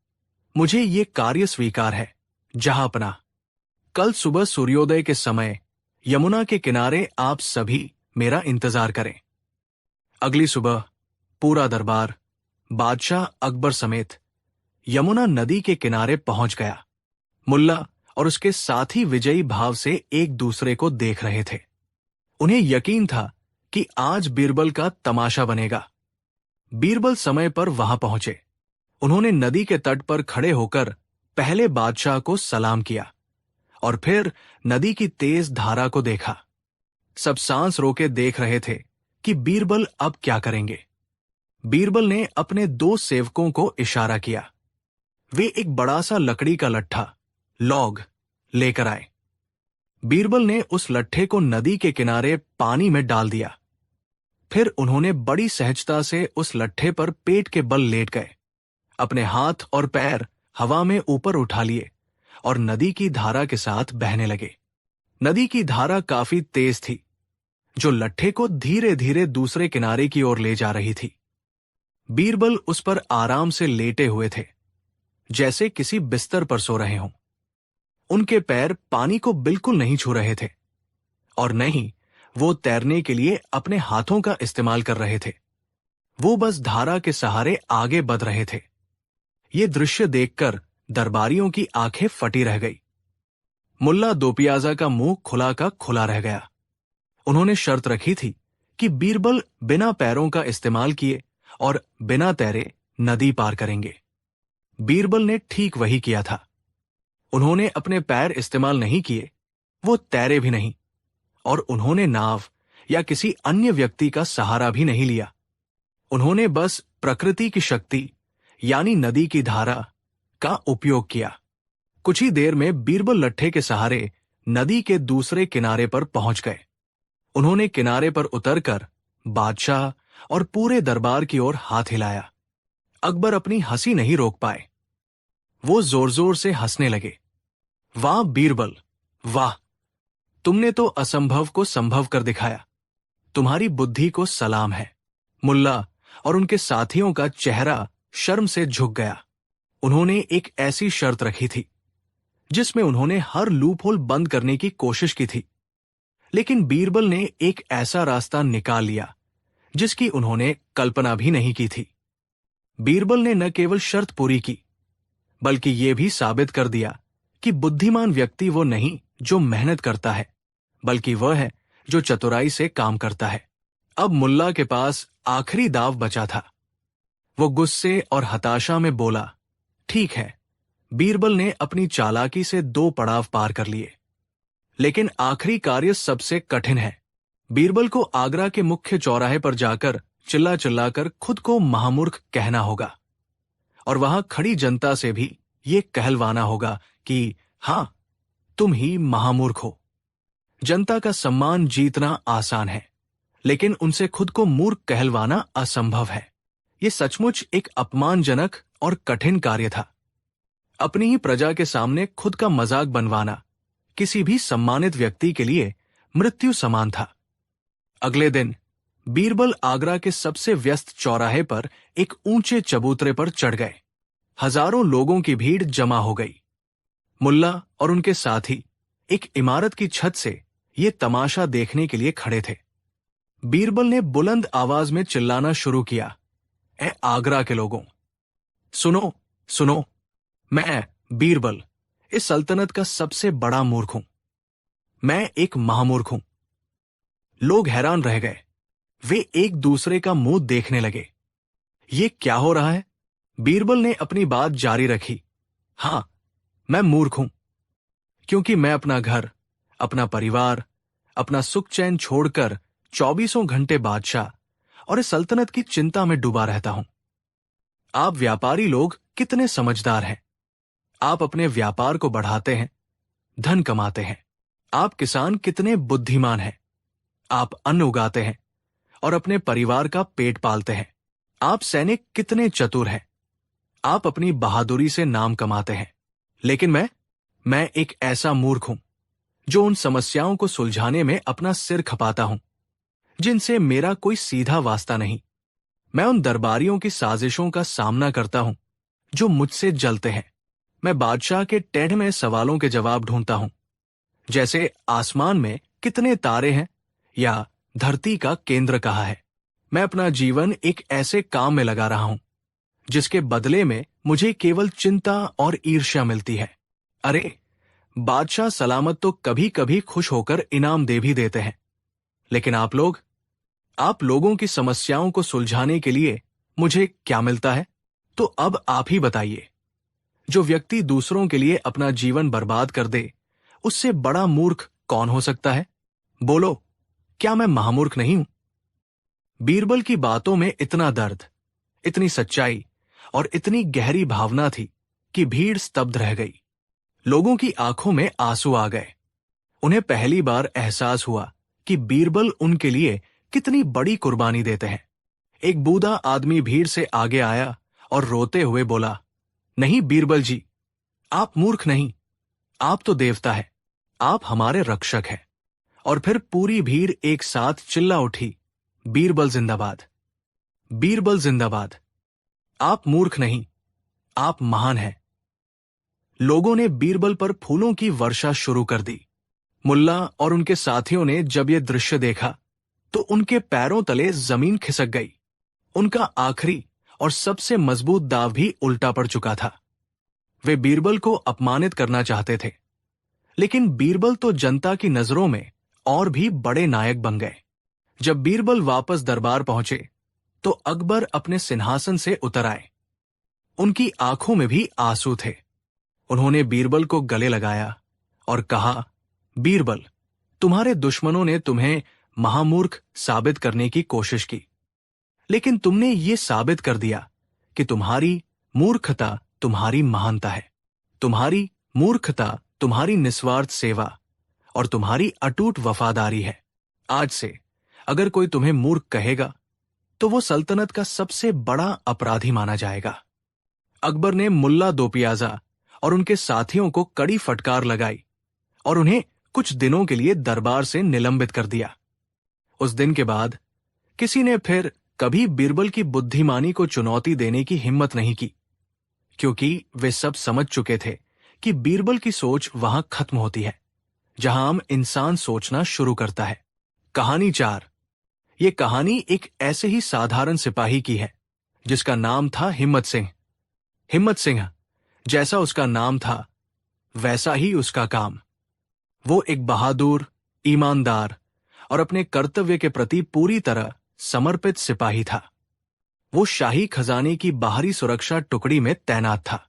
मुझे ये कार्य स्वीकार है जहांपना। कल सुबह सूर्योदय के समय यमुना के किनारे आप सभी मेरा इंतजार करें। अगली सुबह पूरा दरबार, बादशाह अकबर समेत यमुना नदी के किनारे पहुंच गया। मुल्ला और उसके साथी विजयी भाव से एक दूसरे को देख रहे थे। उन्हें यकीन था कि आज बीरबल का तमाशा बनेगा। बीरबल समय पर वहां पहुंचे। उन्होंने नदी के तट पर खड़े होकर पहले बादशाह को सलाम किया और फिर नदी की तेज धारा को देखा। सब सांस रोके देख रहे थे कि बीरबल अब क्या करेंगे। बीरबल ने अपने 2 सेवकों को इशारा किया। वे एक बड़ा सा लकड़ी का लट्ठा, लॉग, लेकर आए। बीरबल ने उस लट्ठे को नदी के किनारे पानी में डाल दिया। फिर उन्होंने बड़ी सहजता से उस लट्ठे पर पेट के बल लेट गए, अपने हाथ और पैर हवा में ऊपर उठा लिए और नदी की धारा के साथ बहने लगे। नदी की धारा काफी तेज थी, जो लट्ठे को धीरे धीरे दूसरे किनारे की ओर ले जा रही थी। बीरबल उस पर आराम से लेटे हुए थे, जैसे किसी बिस्तर पर सो रहे हों। उनके पैर पानी को बिल्कुल नहीं छू रहे थे और न ही वो तैरने के लिए अपने हाथों का इस्तेमाल कर रहे थे। वो बस धारा के सहारे आगे बढ़ रहे थे। ये दृश्य देखकर दरबारियों की आंखें फटी रह गई। मुल्ला दोपियाजा का मुंह खुला का खुला रह गया। उन्होंने शर्त रखी थी कि बीरबल बिना पैरों का इस्तेमाल किए और बिना तैरे नदी पार करेंगे। बीरबल ने ठीक वही किया था। उन्होंने अपने पैर इस्तेमाल नहीं किए, वो तैरे भी नहीं, और उन्होंने नाव या किसी अन्य व्यक्ति का सहारा भी नहीं लिया। उन्होंने बस प्रकृति की शक्ति यानी नदी की धारा का उपयोग किया। कुछ ही देर में बीरबल लट्ठे के सहारे नदी के दूसरे किनारे पर पहुंच गए। उन्होंने किनारे पर उतरकर बादशाह और पूरे दरबार की ओर हाथ हिलाया। अकबर अपनी हंसी नहीं रोक पाए। वो जोर जोर से हंसने लगे। वाह बीरबल, वाह! तुमने तो असंभव को संभव कर दिखाया। तुम्हारी बुद्धि को सलाम है। मुल्ला और उनके साथियों का चेहरा शर्म से झुक गया। उन्होंने एक ऐसी शर्त रखी थी जिसमें उन्होंने हर लूपहोल बंद करने की कोशिश की थी, लेकिन बीरबल ने एक ऐसा रास्ता निकाल लिया जिसकी उन्होंने कल्पना भी नहीं की थी। बीरबल ने न केवल शर्त पूरी की, बल्कि यह भी साबित कर दिया कि बुद्धिमान व्यक्ति वो नहीं जो मेहनत करता है, बल्कि वह है जो चतुराई से काम करता है। अब मुल्ला के पास आखिरी दाव बचा था। वो गुस्से और हताशा में बोला, ठीक है। बीरबल ने अपनी चालाकी से 2 पड़ाव पार कर लिए, लेकिन आखिरी कार्य सबसे कठिन है। बीरबल को आगरा के मुख्य चौराहे पर जाकर चिल्ला चिल्लाकर खुद को महामूर्ख कहना होगा और वहां खड़ी जनता से भी ये कहलवाना होगा कि हां, तुम ही महामूर्ख हो। जनता का सम्मान जीतना आसान है, लेकिन उनसे खुद को मूर्ख कहलवाना असंभव है। ये सचमुच एक अपमानजनक और कठिन कार्य था। अपनी ही प्रजा के सामने खुद का मजाक बनवाना किसी भी सम्मानित व्यक्ति के लिए मृत्यु समान था। अगले दिन बीरबल आगरा के सबसे व्यस्त चौराहे पर एक ऊंचे चबूतरे पर चढ़ गए। हजारों लोगों की भीड़ जमा हो गई। मुल्ला और उनके साथी एक इमारत की छत से ये तमाशा देखने के लिए खड़े थे। बीरबल ने बुलंद आवाज में चिल्लाना शुरू किया, ए आगरा के लोगों, सुनो सुनो, मैं बीरबल इस सल्तनत का सबसे बड़ा मूर्ख हूं। मैं एक महामूर्ख हूं। लोग हैरान रह गए। वे एक दूसरे का मुंह देखने लगे। ये क्या हो रहा है? बीरबल ने अपनी बात जारी रखी। हां, मैं मूर्ख हूं, क्योंकि मैं अपना घर, अपना परिवार, अपना सुख चैन छोड़कर 24 घंटे बादशाह और इस सल्तनत की चिंता में डूबा रहता हूं। आप व्यापारी लोग कितने समझदार हैं। आप अपने व्यापार को बढ़ाते हैं, धन कमाते हैं। आप किसान कितने बुद्धिमान हैं। आप अन्न उगाते हैं और अपने परिवार का पेट पालते हैं। आप सैनिक कितने चतुर हैं। आप अपनी बहादुरी से नाम कमाते हैं। लेकिन मैं एक ऐसा मूर्ख हूं जो उन समस्याओं को सुलझाने में अपना सिर खपाता हूं जिनसे मेरा कोई सीधा वास्ता नहीं। मैं उन दरबारियों की साजिशों का सामना करता हूं जो मुझसे जलते हैं। मैं बादशाह के टेढ़ में सवालों के जवाब ढूंढता हूं, जैसे आसमान में कितने तारे हैं या धरती का केंद्र कहाँ है। मैं अपना जीवन एक ऐसे काम में लगा रहा हूं जिसके बदले में मुझे केवल चिंता और ईर्ष्या मिलती है। अरे, बादशाह सलामत तो कभी कभी खुश होकर इनाम दे भी देते हैं, लेकिन आप लोगों की समस्याओं को सुलझाने के लिए मुझे क्या मिलता है? तो अब आप ही बताइए। जो व्यक्ति दूसरों के लिए अपना जीवन बर्बाद कर दे, उससे बड़ा मूर्ख कौन हो सकता है? बोलो, क्या मैं महामूर्ख नहीं हूं? बीरबल की बातों में इतना दर्द, इतनी सच्चाई और इतनी गहरी भावना थी कि भीड़ स्तब्ध रह गई। लोगों की आंखों में आंसू आ गए। उन्हें पहली बार एहसास हुआ कि बीरबल उनके लिए कितनी बड़ी कुर्बानी देते हैं। एक बूढ़ा आदमी भीड़ से आगे आया और रोते हुए बोला, नहीं बीरबल जी, आप मूर्ख नहीं, आप तो देवता है, आप हमारे रक्षक हैं। और फिर पूरी भीड़ एक साथ चिल्ला उठी, बीरबल जिंदाबाद, बीरबल जिंदाबाद। आप मूर्ख नहीं, आप महान हैं। लोगों ने बीरबल पर फूलों की वर्षा शुरू कर दी। मुल्ला और उनके साथियों ने जब यह दृश्य देखा तो उनके पैरों तले जमीन खिसक गई। उनका आखिरी और सबसे मजबूत दाव भी उल्टा पड़ चुका था। वे बीरबल को अपमानित करना चाहते थे, लेकिन बीरबल तो जनता की नजरों में और भी बड़े नायक बन गए। जब बीरबल वापस दरबार पहुंचे तो अकबर अपने सिंहासन से उतर आए। उनकी आंखों में भी आंसू थे। उन्होंने बीरबल को गले लगाया और कहा, बीरबल, तुम्हारे दुश्मनों ने तुम्हें महामूर्ख साबित करने की कोशिश की, लेकिन तुमने ये साबित कर दिया कि तुम्हारी मूर्खता तुम्हारी महानता है। तुम्हारी मूर्खता तुम्हारी निस्वार्थ सेवा और तुम्हारी अटूट वफादारी है। आज से अगर कोई तुम्हें मूर्ख कहेगा तो वो सल्तनत का सबसे बड़ा अपराधी माना जाएगा। अकबर ने मुल्ला दो पियाजा और उनके साथियों को कड़ी फटकार लगाई और उन्हें कुछ दिनों के लिए दरबार से निलंबित कर दिया। उस दिन के बाद किसी ने फिर कभी बीरबल की बुद्धिमानी को चुनौती देने की हिम्मत नहीं की, क्योंकि वे सब समझ चुके थे कि बीरबल की सोच वहां खत्म होती है जहां आम इंसान सोचना शुरू करता है। कहानी 4। ये कहानी एक ऐसे ही साधारण सिपाही की है जिसका नाम था हिम्मत सिंह। हिम्मत सिंह, जैसा उसका नाम था वैसा ही उसका काम। वो एक बहादुर, ईमानदार और अपने कर्तव्य के प्रति पूरी तरह समर्पित सिपाही था। वो शाही खजाने की बाहरी सुरक्षा टुकड़ी में तैनात था।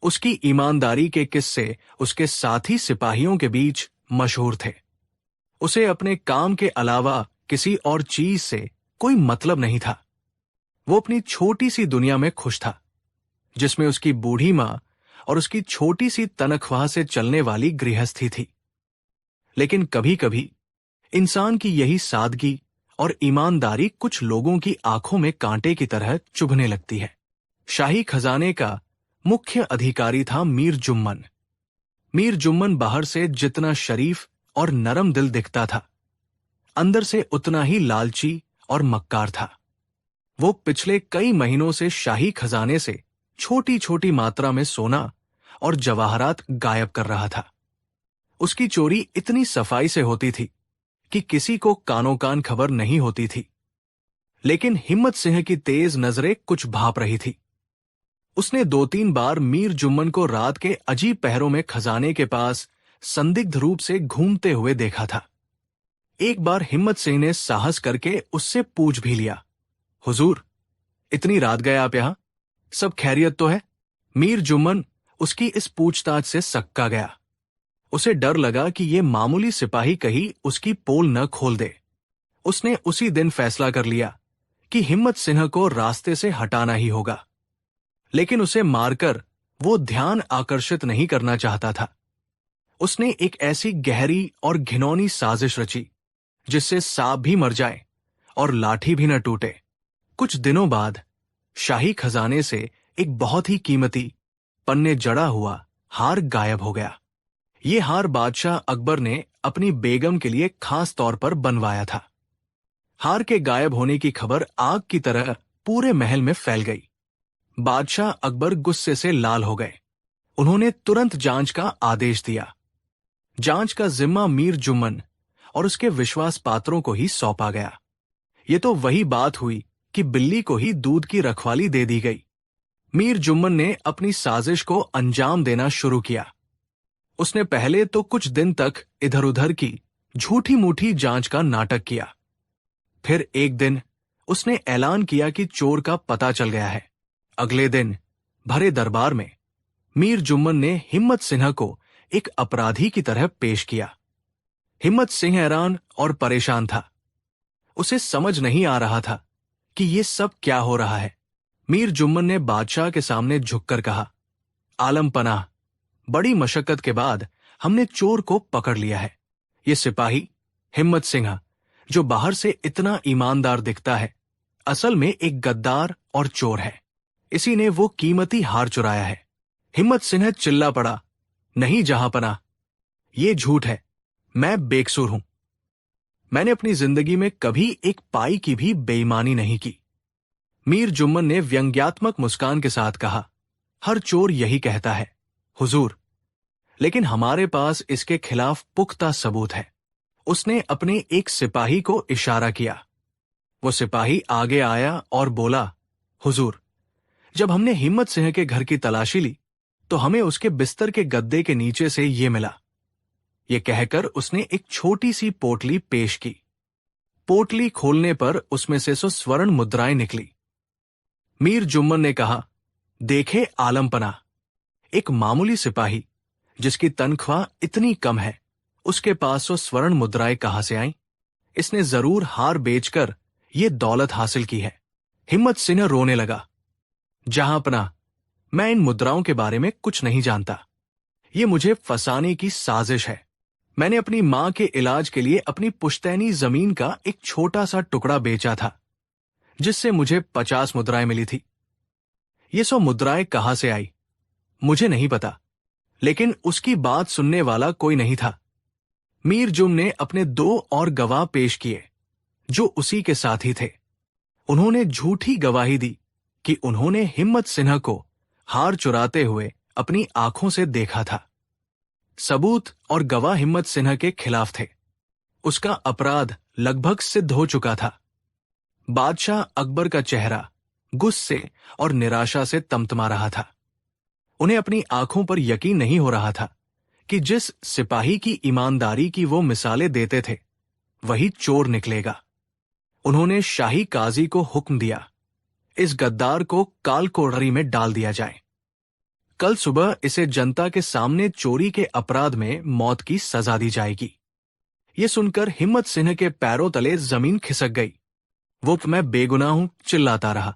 उसकी ईमानदारी के किस्से उसके साथी सिपाहियों के बीच मशहूर थे। उसे अपने काम के अलावा किसी और चीज से कोई मतलब नहीं था। वो अपनी छोटी सी दुनिया में खुश था, जिसमें उसकी बूढ़ी मां और उसकी छोटी सी तनख्वाह से चलने वाली गृहस्थी थी। लेकिन कभी कभी इंसान की यही सादगी और ईमानदारी कुछ लोगों की आंखों में कांटे की तरह चुभने लगती है। शाही खजाने का मुख्य अधिकारी था मीर जुम्मन। मीर जुम्मन बाहर से जितना शरीफ और नरम दिल दिखता था, अंदर से उतना ही लालची और मक्कार था। वो पिछले कई महीनों से शाही खजाने से छोटी छोटी मात्रा में सोना और जवाहरात गायब कर रहा था। उसकी चोरी इतनी सफाई से होती थी कि किसी को कानो कान खबर नहीं होती थी। लेकिन हिम्मत सिंह की तेज नजरें कुछ भाप रही थी। उसने 2-3 बार मीर जुम्मन को रात के अजीब पहरों में खजाने के पास संदिग्ध रूप से घूमते हुए देखा था। एक बार हिम्मत सिंह ने साहस करके उससे पूछ भी लिया, हुजूर, इतनी रात गए आप यहां, सब खैरियत तो है? मीर जुम्मन उसकी इस पूछताछ से सक्का गया। उसे डर लगा कि ये मामूली सिपाही कहीं उसकी पोल न खोल दे। उसने उसी दिन फैसला कर लिया कि हिम्मत सिंह को रास्ते से हटाना ही होगा, लेकिन उसे मारकर वो ध्यान आकर्षित नहीं करना चाहता था। उसने एक ऐसी गहरी और घिनौनी साजिश रची जिससे सांप भी मर जाए और लाठी भी न टूटे। कुछ दिनों बाद शाही खजाने से एक बहुत ही कीमती पन्ने जड़ा हुआ हार गायब हो गया। ये हार बादशाह अकबर ने अपनी बेगम के लिए खास तौर पर बनवाया था। हार के गायब होने की खबर आग की तरह पूरे महल में फैल गई। बादशाह अकबर गुस्से से लाल हो गए। उन्होंने तुरंत जांच का आदेश दिया। जांच का जिम्मा मीर जुम्मन और उसके विश्वास पात्रों को ही सौंपा गया। ये तो वही बात हुई कि बिल्ली को ही दूध की रखवाली दे दी गई। मीर जुम्मन ने अपनी साजिश को अंजाम देना शुरू किया। उसने पहले तो कुछ दिन तक इधर उधर की झूठी मूठी जांच का नाटक किया। फिर एक दिन उसने ऐलान किया कि चोर का पता चल गया है। अगले दिन भरे दरबार में मीर जुम्मन ने हिम्मत सिंह को एक अपराधी की तरह पेश किया। हिम्मत सिंह हैरान और परेशान था। उसे समझ नहीं आ रहा था कि ये सब क्या हो रहा है। मीर जुम्मन ने बादशाह के सामने झुककर कहा, आलम पनाह, बड़ी मशक्कत के बाद हमने चोर को पकड़ लिया है। ये सिपाही हिम्मत सिंह, जो बाहर से इतना ईमानदार दिखता है, असल में एक गद्दार और चोर है। इसी ने वो कीमती हार चुराया है। हिम्मत सिंह चिल्ला पड़ा, नहीं जहांपनाह, ये झूठ है। मैं बेकसूर हूं। मैंने अपनी जिंदगी में कभी एक पाई की भी बेईमानी नहीं की। मीर जुम्मन ने व्यंग्यात्मक मुस्कान के साथ कहा, हर चोर यही कहता है हुजूर, लेकिन हमारे पास इसके खिलाफ पुख्ता सबूत है। उसने अपने एक सिपाही को इशारा किया। वो सिपाही आगे आया और बोला, हुजूर, जब हमने हिम्मत सिंह के घर की तलाशी ली तो हमें उसके बिस्तर के गद्दे के नीचे से ये मिला। ये कहकर उसने एक छोटी सी पोटली पेश की। पोटली खोलने पर उसमें से स्वर्ण मुद्राएं निकली। मीर जुम्मन ने कहा, देखे आलम पनाह, एक मामूली सिपाही जिसकी तनख्वाह इतनी कम है, उसके पास स्वर्ण मुद्राएं कहां से आईं? इसने जरूर हार बेचकर ये दौलत हासिल की है। हिम्मत सिंह रोने लगा, जहांपनाह, मैं इन मुद्राओं के बारे में कुछ नहीं जानता। ये मुझे फंसाने की साजिश है। मैंने अपनी मां के इलाज के लिए अपनी पुश्तैनी जमीन का एक छोटा सा टुकड़ा बेचा था, जिससे मुझे 50 मुद्राएं मिली थी। ये 100 मुद्राएं कहां से आई मुझे नहीं पता, लेकिन उसकी बात सुनने वाला कोई नहीं था। मीर जुम ने अपने 2 और गवाह पेश किए जो उसी के साथी थे। उन्होंने झूठी गवाही दी कि उन्होंने हिम्मत सिंह को हार चुराते हुए अपनी आंखों से देखा था। सबूत और गवाह हिम्मत सिंह के खिलाफ थे। उसका अपराध लगभग सिद्ध हो चुका था। बादशाह अकबर का चेहरा गुस्से और निराशा से तमतमा रहा था। उन्हें अपनी आंखों पर यकीन नहीं हो रहा था कि जिस सिपाही की ईमानदारी की वो मिसालें देते थे, वही चोर निकलेगा। उन्होंने शाही काजी को हुक्म दिया, इस गद्दार को कालकोठरी में डाल दिया जाए। कल सुबह इसे जनता के सामने चोरी के अपराध में मौत की सजा दी जाएगी। ये सुनकर हिम्मत सिंह के पैरों तले जमीन खिसक गई। वो मैं बेगुनाह हूं चिल्लाता रहा,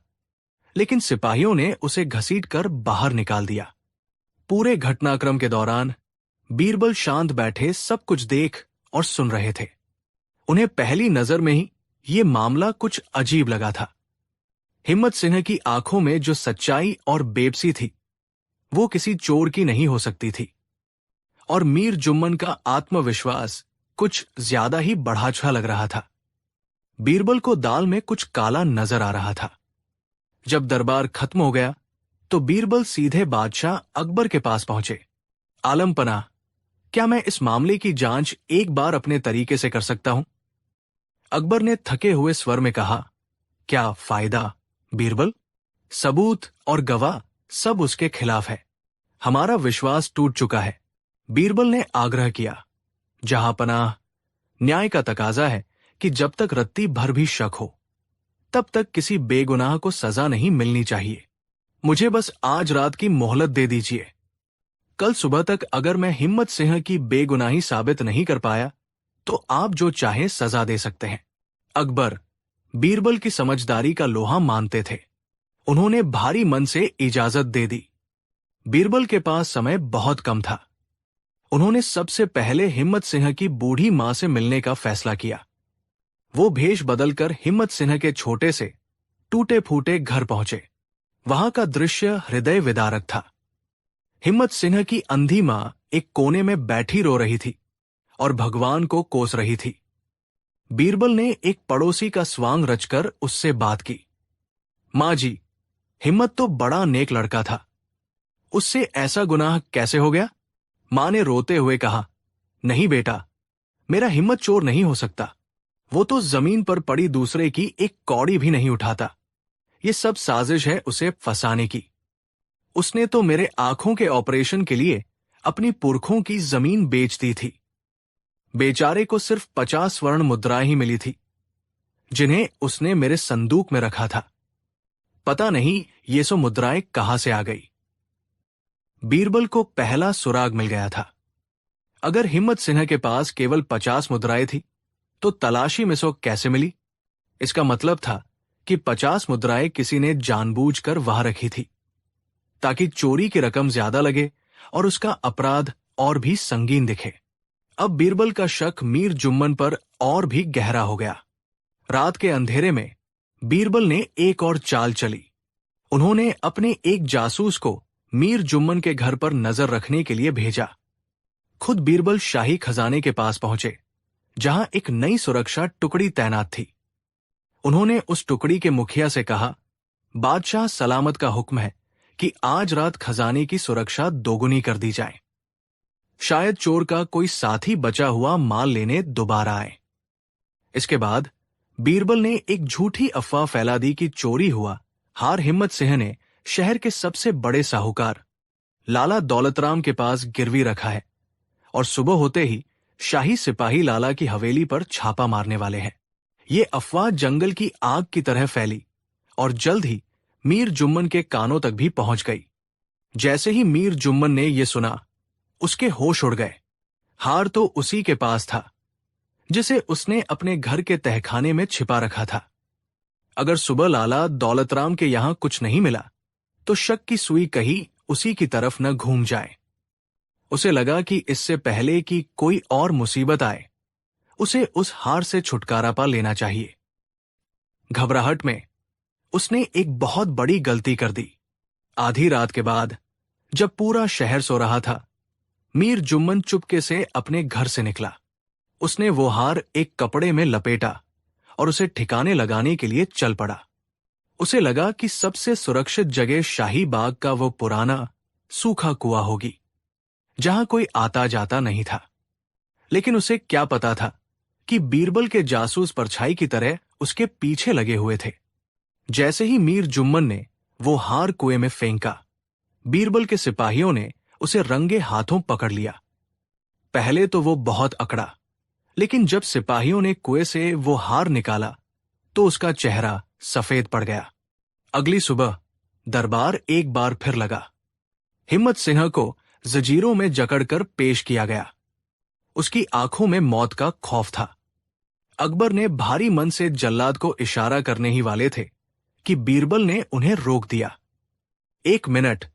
लेकिन सिपाहियों ने उसे घसीटकर बाहर निकाल दिया। पूरे घटनाक्रम के दौरान बीरबल शांत बैठे सब कुछ देख और सुन रहे थे। उन्हें पहली नजर में ही ये मामला कुछ अजीब लगा था। हिम्मत सिंह की आंखों में जो सच्चाई और बेबसी थी, वो किसी चोर की नहीं हो सकती थी। और मीर जुम्मन का आत्मविश्वास कुछ ज्यादा ही बढ़ा लग रहा था। बीरबल को दाल में कुछ काला नजर आ रहा था। जब दरबार खत्म हो गया तो बीरबल सीधे बादशाह अकबर के पास पहुंचे। आलम पनाह, क्या मैं इस मामले की जांच एक बार अपने तरीके से कर सकता हूं? अकबर ने थके हुए स्वर में कहा, क्या फायदा बीरबल? सबूत और गवाह सब उसके खिलाफ है। हमारा विश्वास टूट चुका है। बीरबल ने आग्रह किया, जहांपनाह, न्याय का तकाजा है कि जब तक रत्ती भर भी शक हो, तब तक किसी बेगुनाह को सजा नहीं मिलनी चाहिए। मुझे बस आज रात की मोहलत दे दीजिए। कल सुबह तक अगर मैं हिम्मत सिंह की बेगुनाही साबित नहीं कर पाया तो आप जो चाहे सजा दे सकते हैं। अकबर, बीरबल की समझदारी का लोहा मानते थे। उन्होंने भारी मन से इजाजत दे दी। बीरबल के पास समय बहुत कम था। उन्होंने सबसे पहले हिम्मत सिंह की बूढ़ी मां से मिलने का फैसला किया। वो भेष बदलकर हिम्मत सिंह के छोटे से टूटे फूटे घर पहुंचे। वहां का दृश्य हृदय विदारक था। हिम्मत सिंह की अंधी मां एक कोने में बैठी रो रही थी और भगवान को कोस रही थी। बीरबल ने एक पड़ोसी का स्वांग रचकर उससे बात की। मां जी, हिम्मत तो बड़ा नेक लड़का था, उससे ऐसा गुनाह कैसे हो गया? मां ने रोते हुए कहा, नहीं बेटा, मेरा हिम्मत चोर नहीं हो सकता। वो तो जमीन पर पड़ी दूसरे की एक कौड़ी भी नहीं उठाता। ये सब साजिश है उसे फंसाने की। उसने तो मेरे आंखों के ऑपरेशन के लिए अपनी पुरखों की जमीन बेच दी थी। बेचारे को सिर्फ 50 स्वर्ण मुद्राएं ही मिली थी, जिन्हें उसने मेरे संदूक में रखा था। पता नहीं ये सो मुद्राएं कहां से आ गई। बीरबल को पहला सुराग मिल गया था। अगर हिम्मत सिंह के पास केवल 50 मुद्राएं थी, तो तलाशी में सो कैसे मिली? इसका मतलब था कि 50 मुद्राएं किसी ने जानबूझकर वहां रखी थी, ताकि चोरी की रकम ज्यादा लगे और उसका अपराध और भी संगीन दिखे। अब बीरबल का शक मीर जुम्मन पर और भी गहरा हो गया। रात के अंधेरे में बीरबल ने एक और चाल चली। उन्होंने अपने एक जासूस को मीर जुम्मन के घर पर नजर रखने के लिए भेजा। खुद बीरबल शाही खजाने के पास पहुंचे, जहां एक नई सुरक्षा टुकड़ी तैनात थी। उन्होंने उस टुकड़ी के मुखिया से कहा, बादशाह सलामत का हुक्म है कि आज रात खजाने की सुरक्षा दोगुनी कर दी जाए। शायद चोर का कोई साथी बचा हुआ माल लेने दोबारा आए। इसके बाद बीरबल ने एक झूठी अफवाह फैला दी कि चोरी हुआ हार हिम्मत सिंह ने शहर के सबसे बड़े साहूकार लाला दौलतराम के पास गिरवी रखा है और सुबह होते ही शाही सिपाही लाला की हवेली पर छापा मारने वाले हैं। ये अफवाह जंगल की आग की तरह फैली और जल्द ही मीर जुम्मन के कानों तक भी पहुंच गई। जैसे ही मीर जुम्मन ने यह सुना, उसके होश उड़ गए। हार तो उसी के पास था जिसे उसने अपने घर के तहखाने में छिपा रखा था। अगर सुबह लाला दौलतराम के यहां कुछ नहीं मिला, तो शक की सुई कहीं उसी की तरफ न घूम जाए। उसे लगा कि इससे पहले कि कोई और मुसीबत आए, उसे उस हार से छुटकारा पा लेना चाहिए। घबराहट में उसने एक बहुत बड़ी गलती कर दी। आधी रात के बाद, जब पूरा शहर सो रहा था, मीर जुम्मन चुपके से अपने घर से निकला। उसने वो हार एक कपड़े में लपेटा और उसे ठिकाने लगाने के लिए चल पड़ा। उसे लगा कि सबसे सुरक्षित जगह शाही बाग का वो पुराना सूखा कुआं होगी, जहां कोई आता जाता नहीं था। लेकिन उसे क्या पता था कि बीरबल के जासूस परछाई की तरह उसके पीछे लगे हुए थे। जैसे ही मीर जुम्मन ने वो हार कुएं में फेंका, बीरबल के सिपाहियों ने उसे रंगे हाथों पकड़ लिया। पहले तो वो बहुत अकड़ा, लेकिन जब सिपाहियों ने कुएं से वो हार निकाला, तो उसका चेहरा सफेद पड़ गया। अगली सुबह दरबार एक बार फिर लगा। हिम्मत सिंह को जंजीरों में जकड़कर पेश किया गया। उसकी आंखों में मौत का खौफ था। अकबर ने भारी मन से जल्लाद को इशारा करने ही वाले थे कि बीरबल ने उन्हें रोक दिया। 1 मिनट,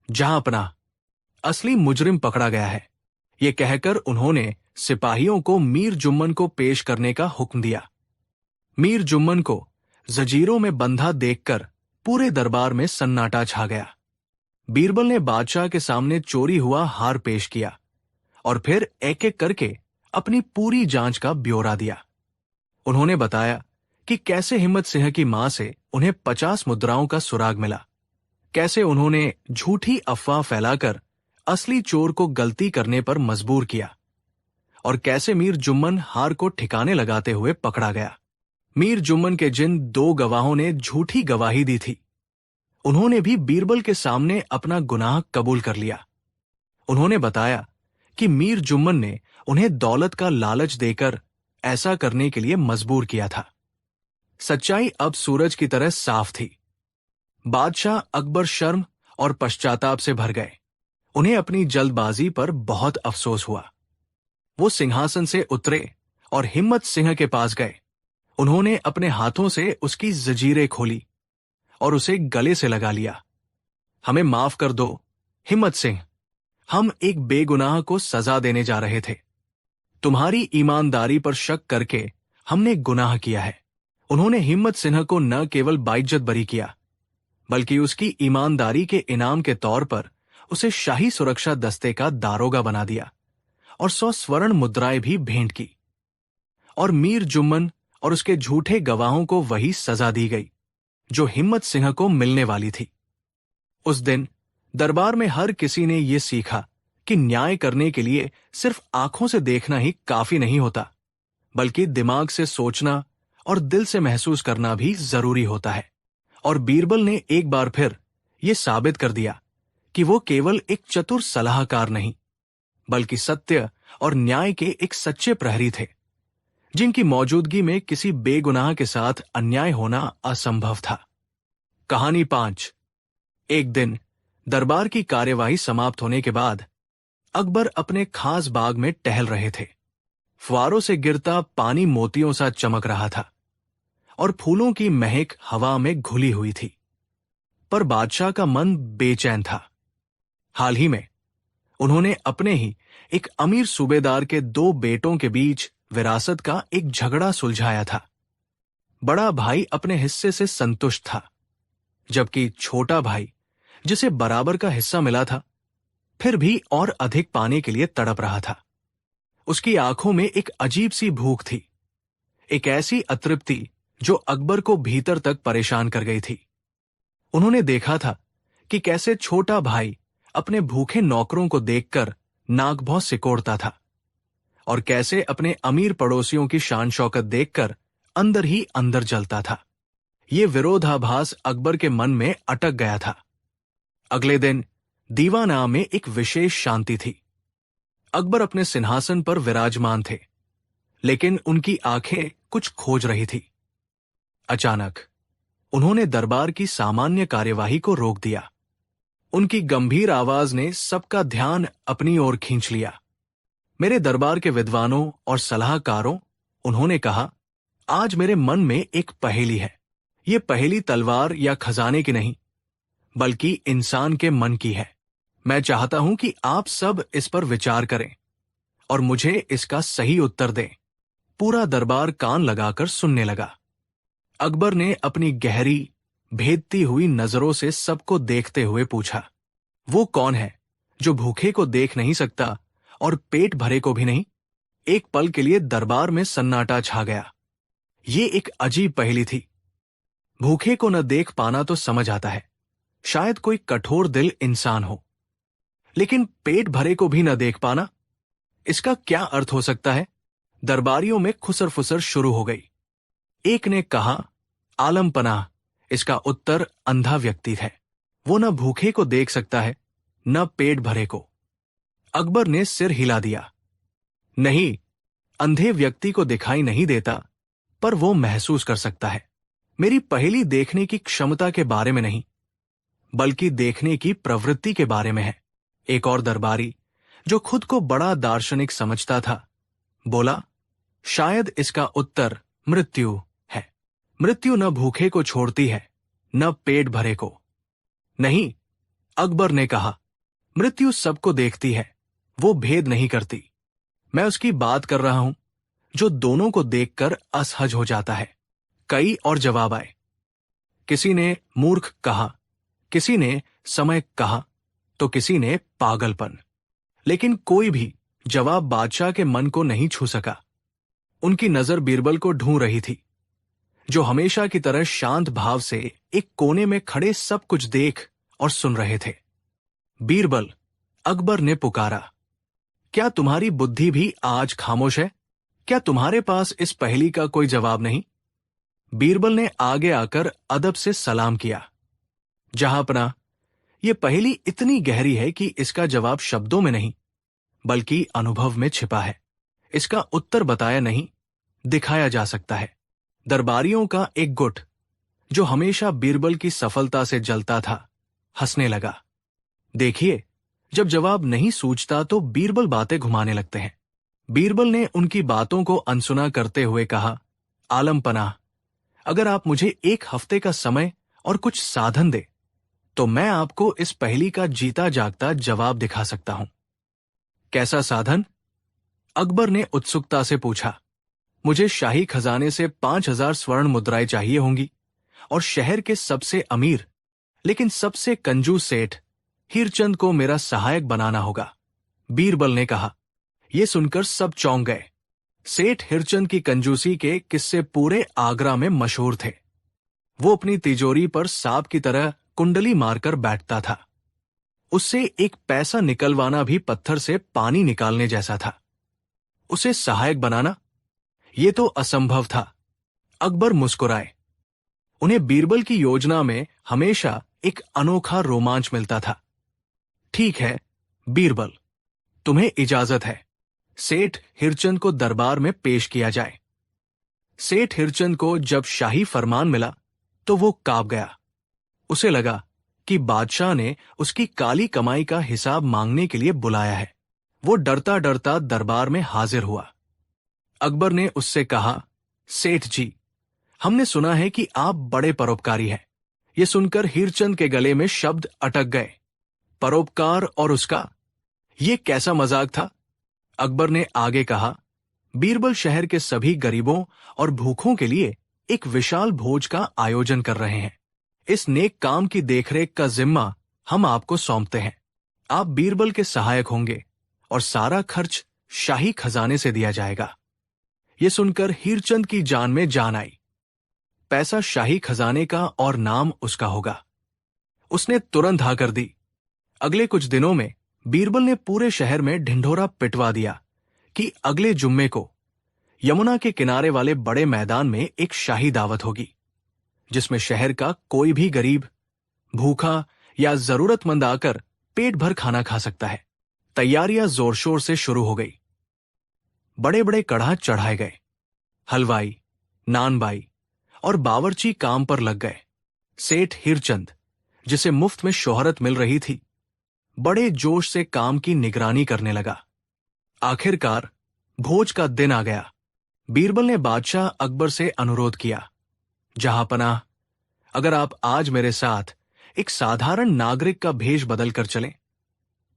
जहां अपना असली मुजरिम पकड़ा गया है, ये कहकर उन्होंने सिपाहियों को मीर जुम्मन को पेश करने का हुक्म दिया। मीर जुम्मन को जंजीरों में बंधा देखकर पूरे दरबार में सन्नाटा छा गया। बीरबल ने बादशाह के सामने चोरी हुआ हार पेश किया और फिर एक एक करके अपनी पूरी जांच का ब्यौरा दिया। उन्होंने बताया कि कैसे हिम्मत सिंह की मां से उन्हें 50 मुद्राओं का सुराग मिला, कैसे उन्होंने झूठी अफवाह फैलाकर असली चोर को गलती करने पर मजबूर किया और कैसे मीर जुम्मन हार को ठिकाने लगाते हुए पकड़ा गया। मीर जुम्मन के जिन 2 गवाहों ने झूठी गवाही दी थी, उन्होंने भी बीरबल के सामने अपना गुनाह कबूल कर लिया। उन्होंने बताया कि मीर जुम्मन ने उन्हें दौलत का लालच देकर ऐसा करने के लिए मजबूर किया था। सच्चाई अब सूरज की तरह साफ थी। बादशाह अकबर शर्म और पश्चाताप से भर गए। उन्हें अपनी जल्दबाजी पर बहुत अफसोस हुआ। वो सिंहासन से उतरे और हिम्मत सिंह के पास गए उन्होंने अपने हाथों से उसकी जंजीरें खोली और उसे गले से लगा लिया। हमें माफ कर दो, हिम्मत सिंह। हम एक बेगुनाह को सजा देने जा रहे थे। तुम्हारी ईमानदारी पर शक करके हमने गुनाह किया है। उन्होंने हिम्मत सिन्हा को न केवल बाइज्जत बरी किया, बल्कि उसकी ईमानदारी के इनाम के तौर पर उसे शाही सुरक्षा दस्ते का दारोगा बना दिया और 100 स्वर्ण मुद्राएं भी भेंट की। और मीर जुम्मन और उसके झूठे गवाहों को वही सजा दी गई जो हिम्मत सिंह को मिलने वाली थी। उस दिन दरबार में हर किसी ने यह सीखा कि न्याय करने के लिए सिर्फ आंखों से देखना ही काफी नहीं होता, बल्कि दिमाग से सोचना और दिल से महसूस करना भी जरूरी होता है। और बीरबल ने एक बार फिर यह साबित कर दिया कि वो केवल एक चतुर सलाहकार नहीं, बल्कि सत्य और न्याय के एक सच्चे प्रहरी थे, जिनकी मौजूदगी में किसी बेगुनाह के साथ अन्याय होना असंभव था। कहानी 5। एक दिन दरबार की कार्यवाही समाप्त होने के बाद अकबर अपने खास बाग में टहल रहे थे। फुआरों से गिरता पानी मोतियों सा चमक रहा था और फूलों की महक हवा में घुली हुई थी। पर बादशाह का मन बेचैन था। हाल ही में उन्होंने अपने ही एक अमीर सूबेदार के 2 बेटों के बीच विरासत का एक झगड़ा सुलझाया था। बड़ा भाई अपने हिस्से से संतुष्ट था, जबकि छोटा भाई, जिसे बराबर का हिस्सा मिला था, फिर भी और अधिक पाने के लिए तड़प रहा था। उसकी आंखों में एक अजीब सी भूख थी, एक ऐसी अतृप्ति जो अकबर को भीतर तक परेशान कर गई थी। उन्होंने देखा था कि कैसे छोटा भाई अपने भूखे नौकरों को देखकर नाक भौं सिकोड़ता था और कैसे अपने अमीर पड़ोसियों की शान शौकत देखकर अंदर ही अंदर जलता था। ये विरोधाभास अकबर के मन में अटक गया था। अगले दिन दीवाना में एक विशेष शांति थी। अकबर अपने सिंहासन पर विराजमान थे, लेकिन उनकी आंखें कुछ खोज रही थी। अचानक उन्होंने दरबार की सामान्य कार्यवाही को रोक दिया। उनकी गंभीर आवाज ने सबका ध्यान अपनी ओर खींच लिया। मेरे दरबार के विद्वानों और सलाहकारों, उन्होंने कहा, आज मेरे मन में एक पहेली है। ये पहेली तलवार या खजाने की नहीं, बल्कि इंसान के मन की है। मैं चाहता हूं कि आप सब इस पर विचार करें और मुझे इसका सही उत्तर दें। पूरा दरबार कान लगाकर सुनने लगा। अकबर ने अपनी गहरी, भेदती हुई नजरों से सबको देखते हुए पूछा, वो कौन है जो भूखे को देख नहीं सकता और पेट भरे को भी नहीं? एक पल के लिए दरबार में सन्नाटा छा गया। ये एक अजीब पहेली थी। भूखे को न देख पाना तो समझ आता है, शायद कोई कठोर दिल इंसान हो, लेकिन पेट भरे को भी न देख पाना, इसका क्या अर्थ हो सकता है? दरबारियों में खुसर फुसर शुरू हो गई। एक ने कहा, आलम पनाह, इसका उत्तर अंधा व्यक्ति है। वो न भूखे को देख सकता है, न पेट भरे को। अकबर ने सिर हिला दिया। नहीं, अंधे व्यक्ति को दिखाई नहीं देता, पर वो महसूस कर सकता है। मेरी पहेली देखने की क्षमता के बारे में नहीं, बल्कि देखने की प्रवृत्ति के बारे में है। एक और दरबारी, जो खुद को बड़ा दार्शनिक समझता था, बोला, शायद इसका उत्तर मृत्यु है। मृत्यु न भूखे को छोड़ती है, न पेट भरे को। नहीं, अकबर ने कहा, मृत्यु सबको देखती है, वो भेद नहीं करती। मैं उसकी बात कर रहा हूं जो दोनों को देखकर असहज हो जाता है। कई और जवाब आए। किसी ने मूर्ख कहा, किसी ने समय कहा, तो किसी ने पागलपन। लेकिन कोई भी जवाब बादशाह के मन को नहीं छू सका। उनकी नजर बीरबल को ढूंढ रही थी, जो हमेशा की तरह शांत भाव से एक कोने में खड़े सब कुछ देख और सुन रहे थे। बीरबल, अकबर ने पुकारा, क्या तुम्हारी बुद्धि भी आज खामोश है? क्या तुम्हारे पास इस पहेली का कोई जवाब नहीं? बीरबल ने आगे आकर अदब से सलाम किया। जहांपना, यह पहेली इतनी गहरी है कि इसका जवाब शब्दों में नहीं, बल्कि अनुभव में छिपा है। इसका उत्तर बताया नहीं, दिखाया जा सकता है। दरबारियों का एक गुट, जो हमेशा बीरबल की सफलता से जलता था, हंसने लगा। देखिए, जब जवाब नहीं सूझता तो बीरबल बातें घुमाने लगते हैं। बीरबल ने उनकी बातों को अनसुना करते हुए कहा, आलम पनाह, अगर आप मुझे 1 हफ्ते का समय और कुछ साधन दे तो मैं आपको इस पहेली का जीता जागता जवाब दिखा सकता हूं। कैसा साधन? अकबर ने उत्सुकता से पूछा। मुझे शाही खजाने से 5,000 स्वर्ण मुद्राएं चाहिए होंगी और शहर के सबसे अमीर लेकिन सबसे कंजूस सेठ हीरचंद को मेरा सहायक बनाना होगा, बीरबल ने कहा। यह सुनकर सब चौंक गए। सेठ हिरचंद की कंजूसी के किस्से पूरे आगरा में मशहूर थे। वो अपनी तिजोरी पर सांप की तरह कुंडली मारकर बैठता था। उससे एक पैसा निकलवाना भी पत्थर से पानी निकालने जैसा था। उसे सहायक बनाना, यह तो असंभव था। अकबर मुस्कुराए। उन्हें बीरबल की योजना में हमेशा एक अनोखा रोमांच मिलता था। ठीक है बीरबल, तुम्हें इजाजत है। सेठ हिरचंद को दरबार में पेश किया जाए। सेठ हिरचंद को जब शाही फरमान मिला तो वो कांप गया। उसे लगा कि बादशाह ने उसकी काली कमाई का हिसाब मांगने के लिए बुलाया है। वो डरता डरता दरबार में हाजिर हुआ। अकबर ने उससे कहा, सेठ जी, हमने सुना है कि आप बड़े परोपकारी हैं। ये सुनकर हीरचंद के गले में शब्द अटक गए। परोपकार और उसका, ये कैसा मजाक था? अकबर ने आगे कहा, बीरबल शहर के सभी गरीबों और भूखों के लिए एक विशाल भोज का आयोजन कर रहे हैं। इस नेक काम की देखरेख का जिम्मा हम आपको सौंपते हैं। आप बीरबल के सहायक होंगे और सारा खर्च शाही खजाने से दिया जाएगा। यह सुनकर हीरचंद की जान में जान आई। पैसा शाही खजाने का और नाम उसका होगा। उसने तुरंत हाँ कर दी। अगले कुछ दिनों में बीरबल ने पूरे शहर में ढिंढोरा पिटवा दिया कि अगले जुम्मे को यमुना के किनारे वाले बड़े मैदान में एक शाही दावत होगी, जिसमें शहर का कोई भी गरीब, भूखा या जरूरतमंद आकर पेट भर खाना खा सकता है। तैयारियां जोर शोर से शुरू हो गई। बड़े बड़े कड़ाह चढ़ाए गए। हलवाई, नानबाई और बावर्ची काम पर लग गए। सेठ हिरचंद, जिसे मुफ्त में शोहरत मिल रही थी, बड़े जोश से काम की निगरानी करने लगा। आखिरकार भोज का दिन आ गया। बीरबल ने बादशाह अकबर से अनुरोध किया, जहांपनाह, अगर आप आज मेरे साथ एक साधारण नागरिक का भेष बदल कर चलें,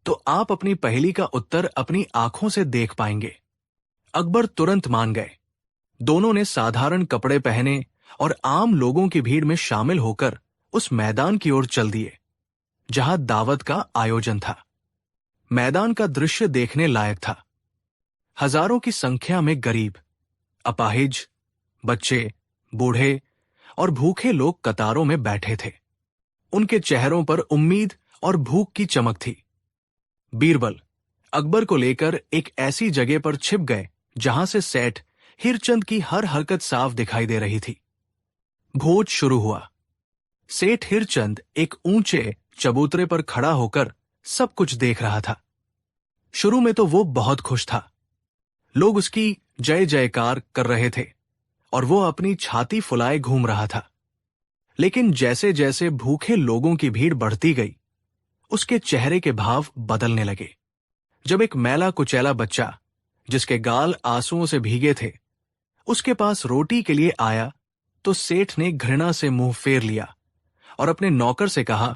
तो आप अपनी पहेली का उत्तर अपनी आंखों से देख पाएंगे। अकबर तुरंत मान गए। दोनों ने साधारण कपड़े पहने और आम लोगों की भीड़ में शामिल होकर उस मैदान की ओर चल दिए, जहां दावत का आयोजन था। मैदान का दृश्य देखने लायक था। हजारों की संख्या में गरीब, अपाहिज, बच्चे, बूढ़े और भूखे लोग कतारों में बैठे थे। उनके चेहरों पर उम्मीद और भूख की चमक थी। बीरबल अकबर को लेकर एक ऐसी जगह पर छिप गए जहां से सेठ हिरचंद की हर हरकत साफ दिखाई दे रही थी। भोज शुरू हुआ। सेठ हिरचंद एक ऊंचे चबूतरे पर खड़ा होकर सब कुछ देख रहा था। शुरू में तो वो बहुत खुश था। लोग उसकी जय जयकार कर रहे थे और वो अपनी छाती फुलाए घूम रहा था। लेकिन जैसे जैसे भूखे लोगों की भीड़ बढ़ती गई, उसके चेहरे के भाव बदलने लगे। जब एक मैला कुचैला बच्चा, जिसके गाल आंसुओं से भीगे थे, उसके पास रोटी के लिए आया, तो सेठ ने घृणा से मुंह फेर लिया और अपने नौकर से कहा,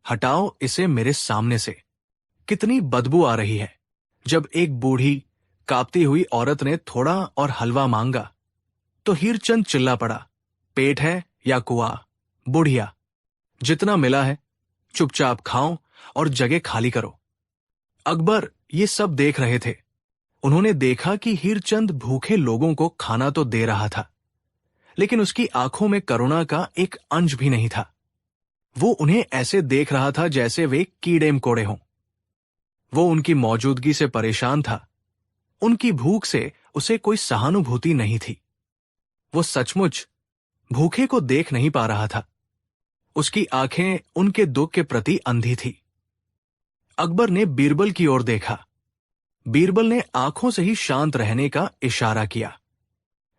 हटाओ इसे मेरे सामने से, कितनी बदबू आ रही है। जब एक बूढ़ी कांपती हुई औरत ने थोड़ा और हलवा मांगा, तो हीरचंद चिल्ला पड़ा, पेट है या कुआं, बुढ़िया, जितना मिला है चुपचाप खाओ और जगह खाली करो। अकबर ये सब देख रहे थे। उन्होंने देखा कि हीरचंद भूखे लोगों को खाना तो दे रहा था, लेकिन उसकी आंखों में करुणा का एक अंश भी नहीं था। वो उन्हें ऐसे देख रहा था जैसे वे कीड़े मकोड़े हों। वो उनकी मौजूदगी से परेशान था। उनकी भूख से उसे कोई सहानुभूति नहीं थी। वो सचमुच भूखे को देख नहीं पा रहा था। उसकी आंखें उनके दुख के प्रति अंधी थी। अकबर ने बीरबल की ओर देखा। बीरबल ने आंखों से ही शांत रहने का इशारा किया।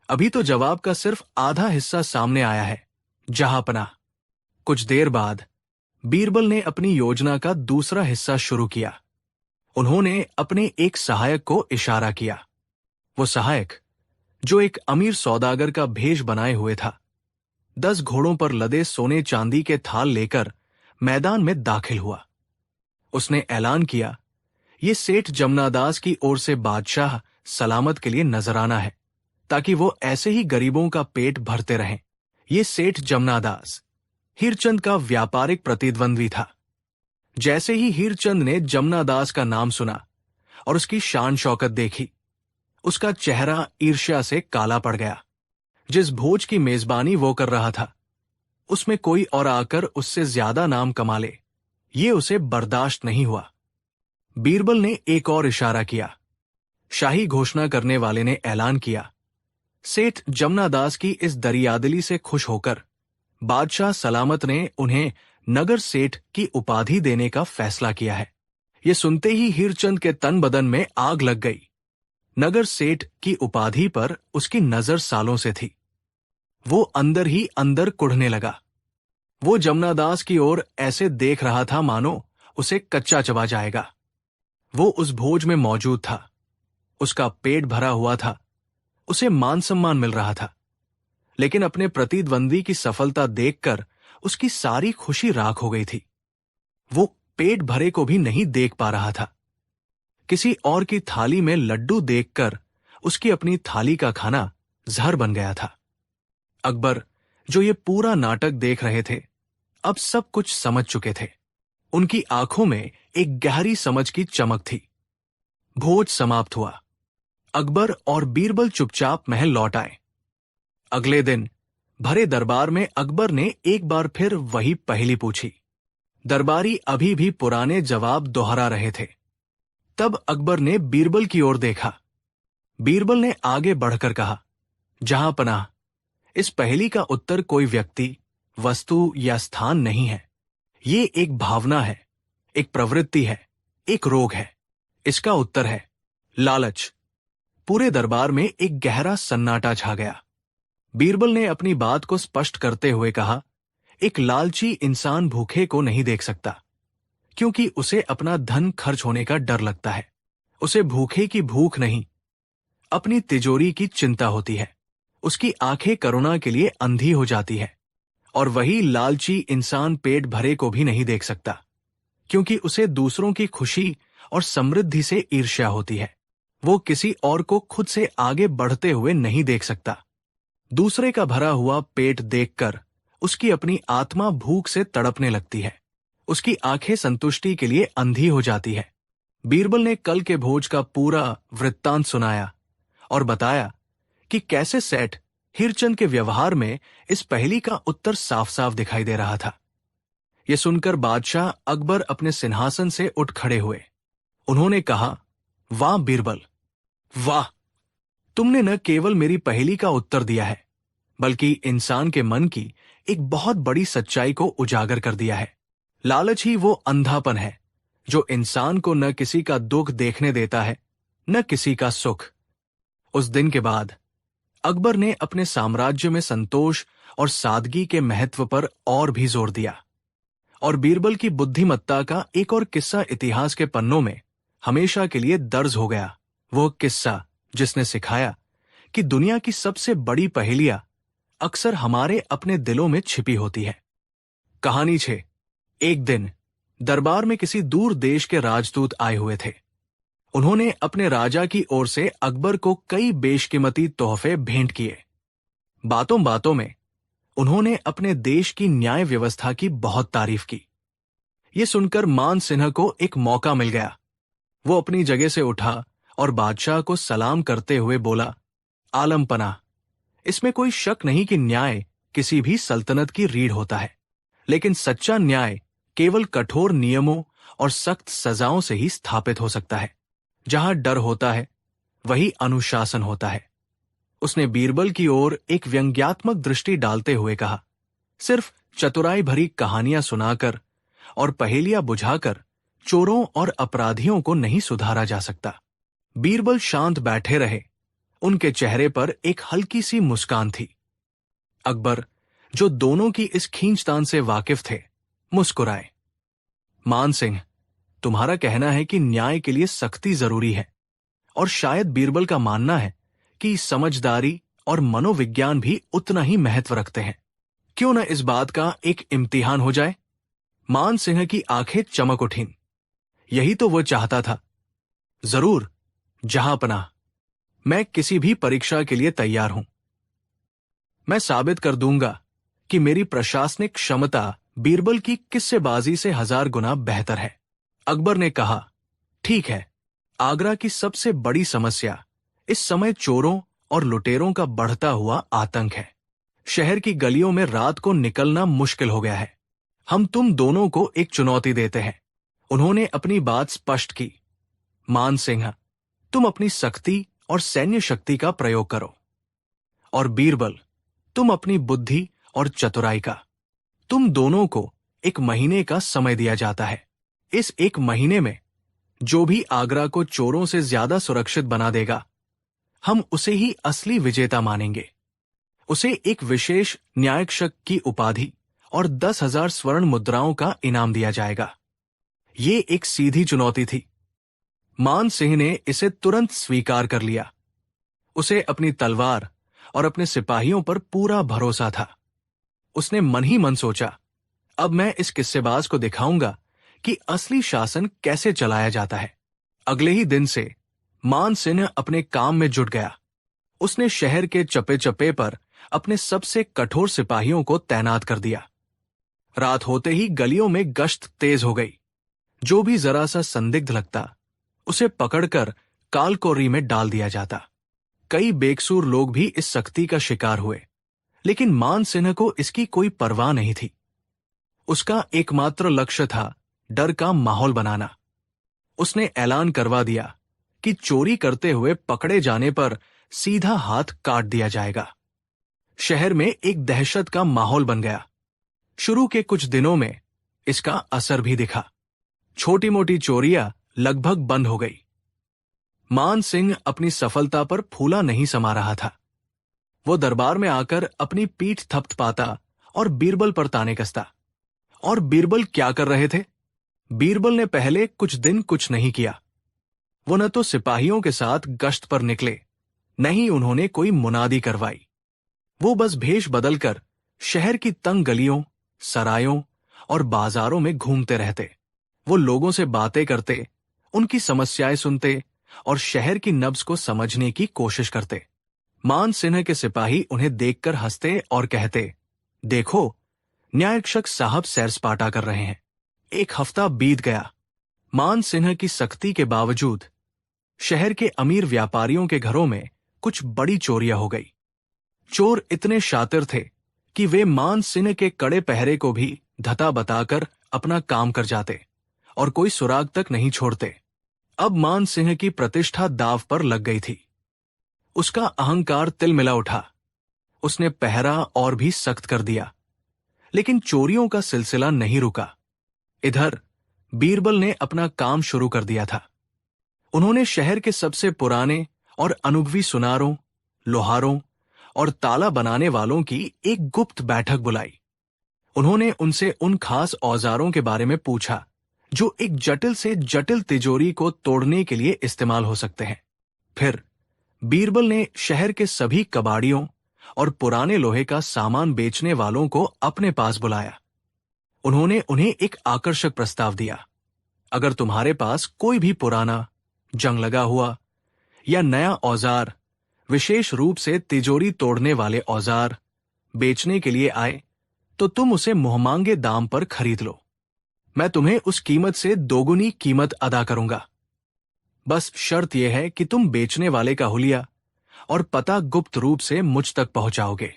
अभी तो जवाब का सिर्फ आधा हिस्सा सामने आया है, जहांपनाह। कुछ देर बाद बीरबल ने अपनी योजना का दूसरा हिस्सा शुरू किया। उन्होंने अपने एक सहायक को इशारा किया। वो सहायक जो एक अमीर सौदागर का भेष बनाए हुए था, 10 घोड़ों पर लदे सोने चांदी के थाल लेकर मैदान में दाखिल हुआ। उसने ऐलान किया, ये सेठ जमनादास की ओर से बादशाह सलामत के लिए नजराना है, ताकि वो ऐसे ही गरीबों का पेट भरते रहें। ये सेठ जमनादास हीरचंद का व्यापारिक प्रतिद्वंद्वी था। जैसे ही हीरचंद ने जमनादास का नाम सुना और उसकी शान शौकत देखी, उसका चेहरा ईर्ष्या से काला पड़ गया। जिस भोज की मेजबानी वो कर रहा था, उसमें कोई और आकर उससे ज्यादा नाम कमा ले, ये उसे बर्दाश्त नहीं हुआ। बीरबल ने एक और इशारा किया। शाही घोषणा करने वाले ने ऐलान किया, सेठ जमनादास की इस दरियादिली से खुश होकर बादशाह सलामत ने उन्हें नगर सेठ की उपाधि देने का फैसला किया है। यह सुनते ही हीरचंद के तन बदन में आग लग गई। नगर सेठ की उपाधि पर उसकी नजर सालों से थी। वो अंदर ही अंदर कुढ़ने लगा। वो जमनादास की ओर ऐसे देख रहा था मानो उसे कच्चा चबा जाएगा। वो उस भोज में मौजूद था। उसका पेट भरा हुआ था। उसे मान सम्मान मिल रहा था। लेकिन अपने प्रतिद्वंदी की सफलता देखकर उसकी सारी खुशी राख हो गई थी। वो पेट भरे को भी नहीं देख पा रहा था। किसी और की थाली में लड्डू देखकर उसकी अपनी थाली का खाना जहर बन गया था। अकबर, जो ये पूरा नाटक देख रहे थे, अब सब कुछ समझ चुके थे। उनकी आंखों में एक गहरी समझ की चमक थी। भोज समाप्त हुआ। अकबर और बीरबल चुपचाप महल लौट आए। अगले दिन भरे दरबार में अकबर ने एक बार फिर वही पहेली पूछी। दरबारी अभी भी पुराने जवाब दोहरा रहे थे। तब अकबर ने बीरबल की ओर देखा। बीरबल ने आगे बढ़कर कहा, जहां पनाह, इस पहेली का उत्तर कोई व्यक्ति, वस्तु या स्थान नहीं है। ये एक भावना है, एक प्रवृत्ति है, एक रोग है। इसका उत्तर है लालच। पूरे दरबार में एक गहरा सन्नाटा छा गया। बीरबल ने अपनी बात को स्पष्ट करते हुए कहा, एक लालची इंसान भूखे को नहीं देख सकता, क्योंकि उसे अपना धन खर्च होने का डर लगता है। उसे भूखे की भूख नहीं, अपनी तिजोरी की चिंता होती है। उसकी आंखें करुणा के लिए अंधी हो जाती है। और वही लालची इंसान पेट भरे को भी नहीं देख सकता, क्योंकि उसे दूसरों की खुशी और समृद्धि से ईर्ष्या होती है। वो किसी और को खुद से आगे बढ़ते हुए नहीं देख सकता। दूसरे का भरा हुआ पेट देखकर उसकी अपनी आत्मा भूख से तड़पने लगती है। उसकी आंखें संतुष्टि के लिए अंधी हो जाती है। बीरबल ने कल के भोज का पूरा वृत्तांत सुनाया और बताया कि कैसे सेठ हीरचंद के व्यवहार में इस पहेली का उत्तर साफ साफ दिखाई दे रहा था। यह सुनकर बादशाह अकबर अपने सिंहासन से उठ खड़े हुए। उन्होंने कहा, वाह बीरबल, वाह! तुमने न केवल मेरी पहेली का उत्तर दिया है, बल्कि इंसान के मन की एक बहुत बड़ी सच्चाई को उजागर कर दिया है। लालच ही वो अंधापन है जो इंसान को न किसी का दुख देखने देता है, न किसी का सुख। उस दिन के बाद अकबर ने अपने साम्राज्य में संतोष और सादगी के महत्व पर और भी जोर दिया। और बीरबल की बुद्धिमत्ता का एक और किस्सा इतिहास के पन्नों में हमेशा के लिए दर्ज हो गया। वो किस्सा जिसने सिखाया कि दुनिया की सबसे बड़ी पहेलियां अक्सर हमारे अपने दिलों में छिपी होती है। कहानी 6। एक दिन दरबार में किसी दूर देश के राजदूत आए हुए थे। उन्होंने अपने राजा की ओर से अकबर को कई बेशकीमती तोहफे भेंट किए। बातों बातों में उन्होंने अपने देश की न्याय व्यवस्था की बहुत तारीफ की। ये सुनकर मान सिंह को एक मौका मिल गया। वो अपनी जगह से उठा और बादशाह को सलाम करते हुए बोला, आलम पनाह, इसमें कोई शक नहीं कि न्याय किसी भी सल्तनत की रीढ़ होता है, लेकिन सच्चा न्याय केवल कठोर नियमों और सख्त सजाओं से ही स्थापित हो सकता है। जहां डर होता है वही अनुशासन होता है। उसने बीरबल की ओर एक व्यंग्यात्मक दृष्टि डालते हुए कहा, सिर्फ चतुराई भरी कहानियां सुनाकर और पहेलियां बुझाकर चोरों और अपराधियों को नहीं सुधारा जा सकता। बीरबल शांत बैठे रहे। उनके चेहरे पर एक हल्की सी मुस्कान थी। अकबर, जो दोनों की इस खींचतान से वाकिफ थे, मुस्कुराए। मान सिंह, तुम्हारा कहना है कि न्याय के लिए सख्ती जरूरी है, और शायद बीरबल का मानना है कि समझदारी और मनोविज्ञान भी उतना ही महत्व रखते हैं। क्यों न इस बात का एक इम्तिहान हो जाए? मान सिंह की आंखें चमक उठीं। यही तो वो चाहता था। जरूर जहांपनाह, मैं किसी भी परीक्षा के लिए तैयार हूं। मैं साबित कर दूंगा कि मेरी प्रशासनिक क्षमता बीरबल की किस्सेबाजी से 1000 गुना बेहतर है। अकबर ने कहा, ठीक है, आगरा की सबसे बड़ी समस्या इस समय चोरों और लुटेरों का बढ़ता हुआ आतंक है। शहर की गलियों में रात को निकलना मुश्किल हो गया है। हम तुम दोनों को एक चुनौती देते हैं। उन्होंने अपनी बात स्पष्ट की। मान सिंह, तुम अपनी सख्ती और सैन्य शक्ति का प्रयोग करो, और बीरबल, तुम अपनी बुद्धि और चतुराई का। तुम दोनों को 1 महीने का समय दिया जाता है। इस 1 महीने में जो भी आगरा को चोरों से ज्यादा सुरक्षित बना देगा, हम उसे ही असली विजेता मानेंगे। उसे एक विशेष न्यायक्षक की उपाधि और 10,000 स्वर्ण मुद्राओं का इनाम दिया जाएगा। ये एक सीधी चुनौती थी। मान सिंह ने इसे तुरंत स्वीकार कर लिया। उसे अपनी तलवार और अपने सिपाहियों पर पूरा भरोसा था। उसने मन ही मन सोचा, अब मैं इस किस्सेबाज को दिखाऊंगा कि असली शासन कैसे चलाया जाता है। अगले ही दिन से मान सिंह अपने काम में जुट गया। उसने शहर के चप्पे चप्पे पर अपने सबसे कठोर सिपाहियों को तैनात कर दिया। रात होते ही गलियों में गश्त तेज हो गई। जो भी जरा सा संदिग्ध लगता, उसे पकड़कर कालकोरी में डाल दिया जाता। कई बेकसूर लोग भी इस सख्ती का शिकार हुए, लेकिन मान सिंह को इसकी कोई परवाह नहीं थी। उसका एकमात्र लक्ष्य था डर का माहौल बनाना। उसने ऐलान करवा दिया कि चोरी करते हुए पकड़े जाने पर सीधा हाथ काट दिया जाएगा। शहर में एक दहशत का माहौल बन गया। शुरू के कुछ दिनों में इसका असर भी दिखा। छोटी मोटी चोरियां लगभग बंद हो गई। मान सिंह अपनी सफलता पर फूला नहीं समा रहा था। वो दरबार में आकर अपनी पीठ थपथपाता और बीरबल पर ताने कसता। और बीरबल क्या कर रहे थे? बीरबल ने पहले कुछ दिन कुछ नहीं किया। वो न तो सिपाहियों के साथ गश्त पर निकले, न ही उन्होंने कोई मुनादी करवाई। वो बस भेष बदलकर शहर की तंग गलियों, सरायों और बाजारों में घूमते रहते। वो लोगों से बातें करते, उनकी समस्याएं सुनते और शहर की नब्ज को समझने की कोशिश करते। मान सिंह के सिपाही उन्हें देखकर हंसते और कहते, देखो, न्यायक्षक साहब सैर सपाटा कर रहे हैं। 1 हफ्ता बीत गया। मान सिंह की सख्ती के बावजूद शहर के अमीर व्यापारियों के घरों में कुछ बड़ी चोरियां हो गई। चोर इतने शातिर थे कि वे मान सिंह के कड़े पहरे को भी धता बताकर अपना काम कर जाते और कोई सुराग तक नहीं छोड़ते। अब मान सिंह की प्रतिष्ठा दांव पर लग गई थी। उसका अहंकार तिलमिला उठा। उसने पहरा और भी सख्त कर दिया, लेकिन चोरियों का सिलसिला नहीं रुका। इधर बीरबल ने अपना काम शुरू कर दिया था। उन्होंने शहर के सबसे पुराने और अनुभवी सुनारों, लोहारों और ताला बनाने वालों की एक गुप्त बैठक बुलाई। उन्होंने उनसे उन खास औजारों के बारे में पूछा जो एक जटिल से जटिल तिजोरी को तोड़ने के लिए इस्तेमाल हो सकते हैं। फिर बीरबल ने शहर के सभी कबाड़ियों और पुराने लोहे का सामान बेचने वालों को अपने पास बुलाया। उन्होंने उन्हें एक आकर्षक प्रस्ताव दिया। अगर तुम्हारे पास कोई भी पुराना, जंग लगा हुआ या नया औजार, विशेष रूप से तिजोरी तोड़ने वाले औजार बेचने के लिए आए, तो तुम उसे मुहमांगे दाम पर खरीद लो। मैं तुम्हें उस कीमत से दोगुनी कीमत अदा करूंगा। बस शर्त यह है कि तुम बेचने वाले का हुलिया और पता गुप्त रूप से मुझ तक पहुंचाओगे।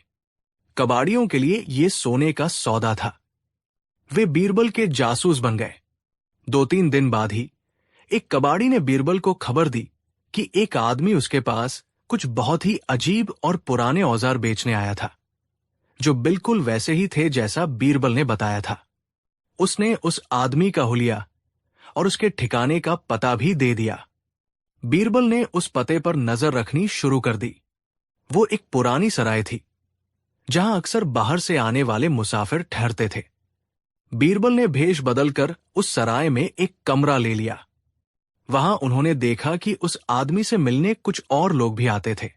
कबाड़ियों के लिए यह सोने का सौदा था। वे बीरबल के जासूस बन गए। 2-3 दिन बाद ही एक कबाड़ी ने बीरबल को खबर दी कि एक आदमी उसके पास कुछ बहुत ही अजीब और पुराने औजार बेचने आया था, जो बिल्कुल वैसे ही थे जैसा बीरबल ने बताया था। उसने उस आदमी का हुलिया और उसके ठिकाने का पता भी दे दिया। बीरबल ने उस पते पर नजर रखनी शुरू कर दी। वो एक पुरानी सराय थी, जहां अक्सर बाहर से आने वाले मुसाफिर ठहरते थे। बीरबल ने भेष बदलकर उस सराय में एक कमरा ले लिया। वहां उन्होंने देखा कि उस आदमी से मिलने कुछ और लोग भी आते थे।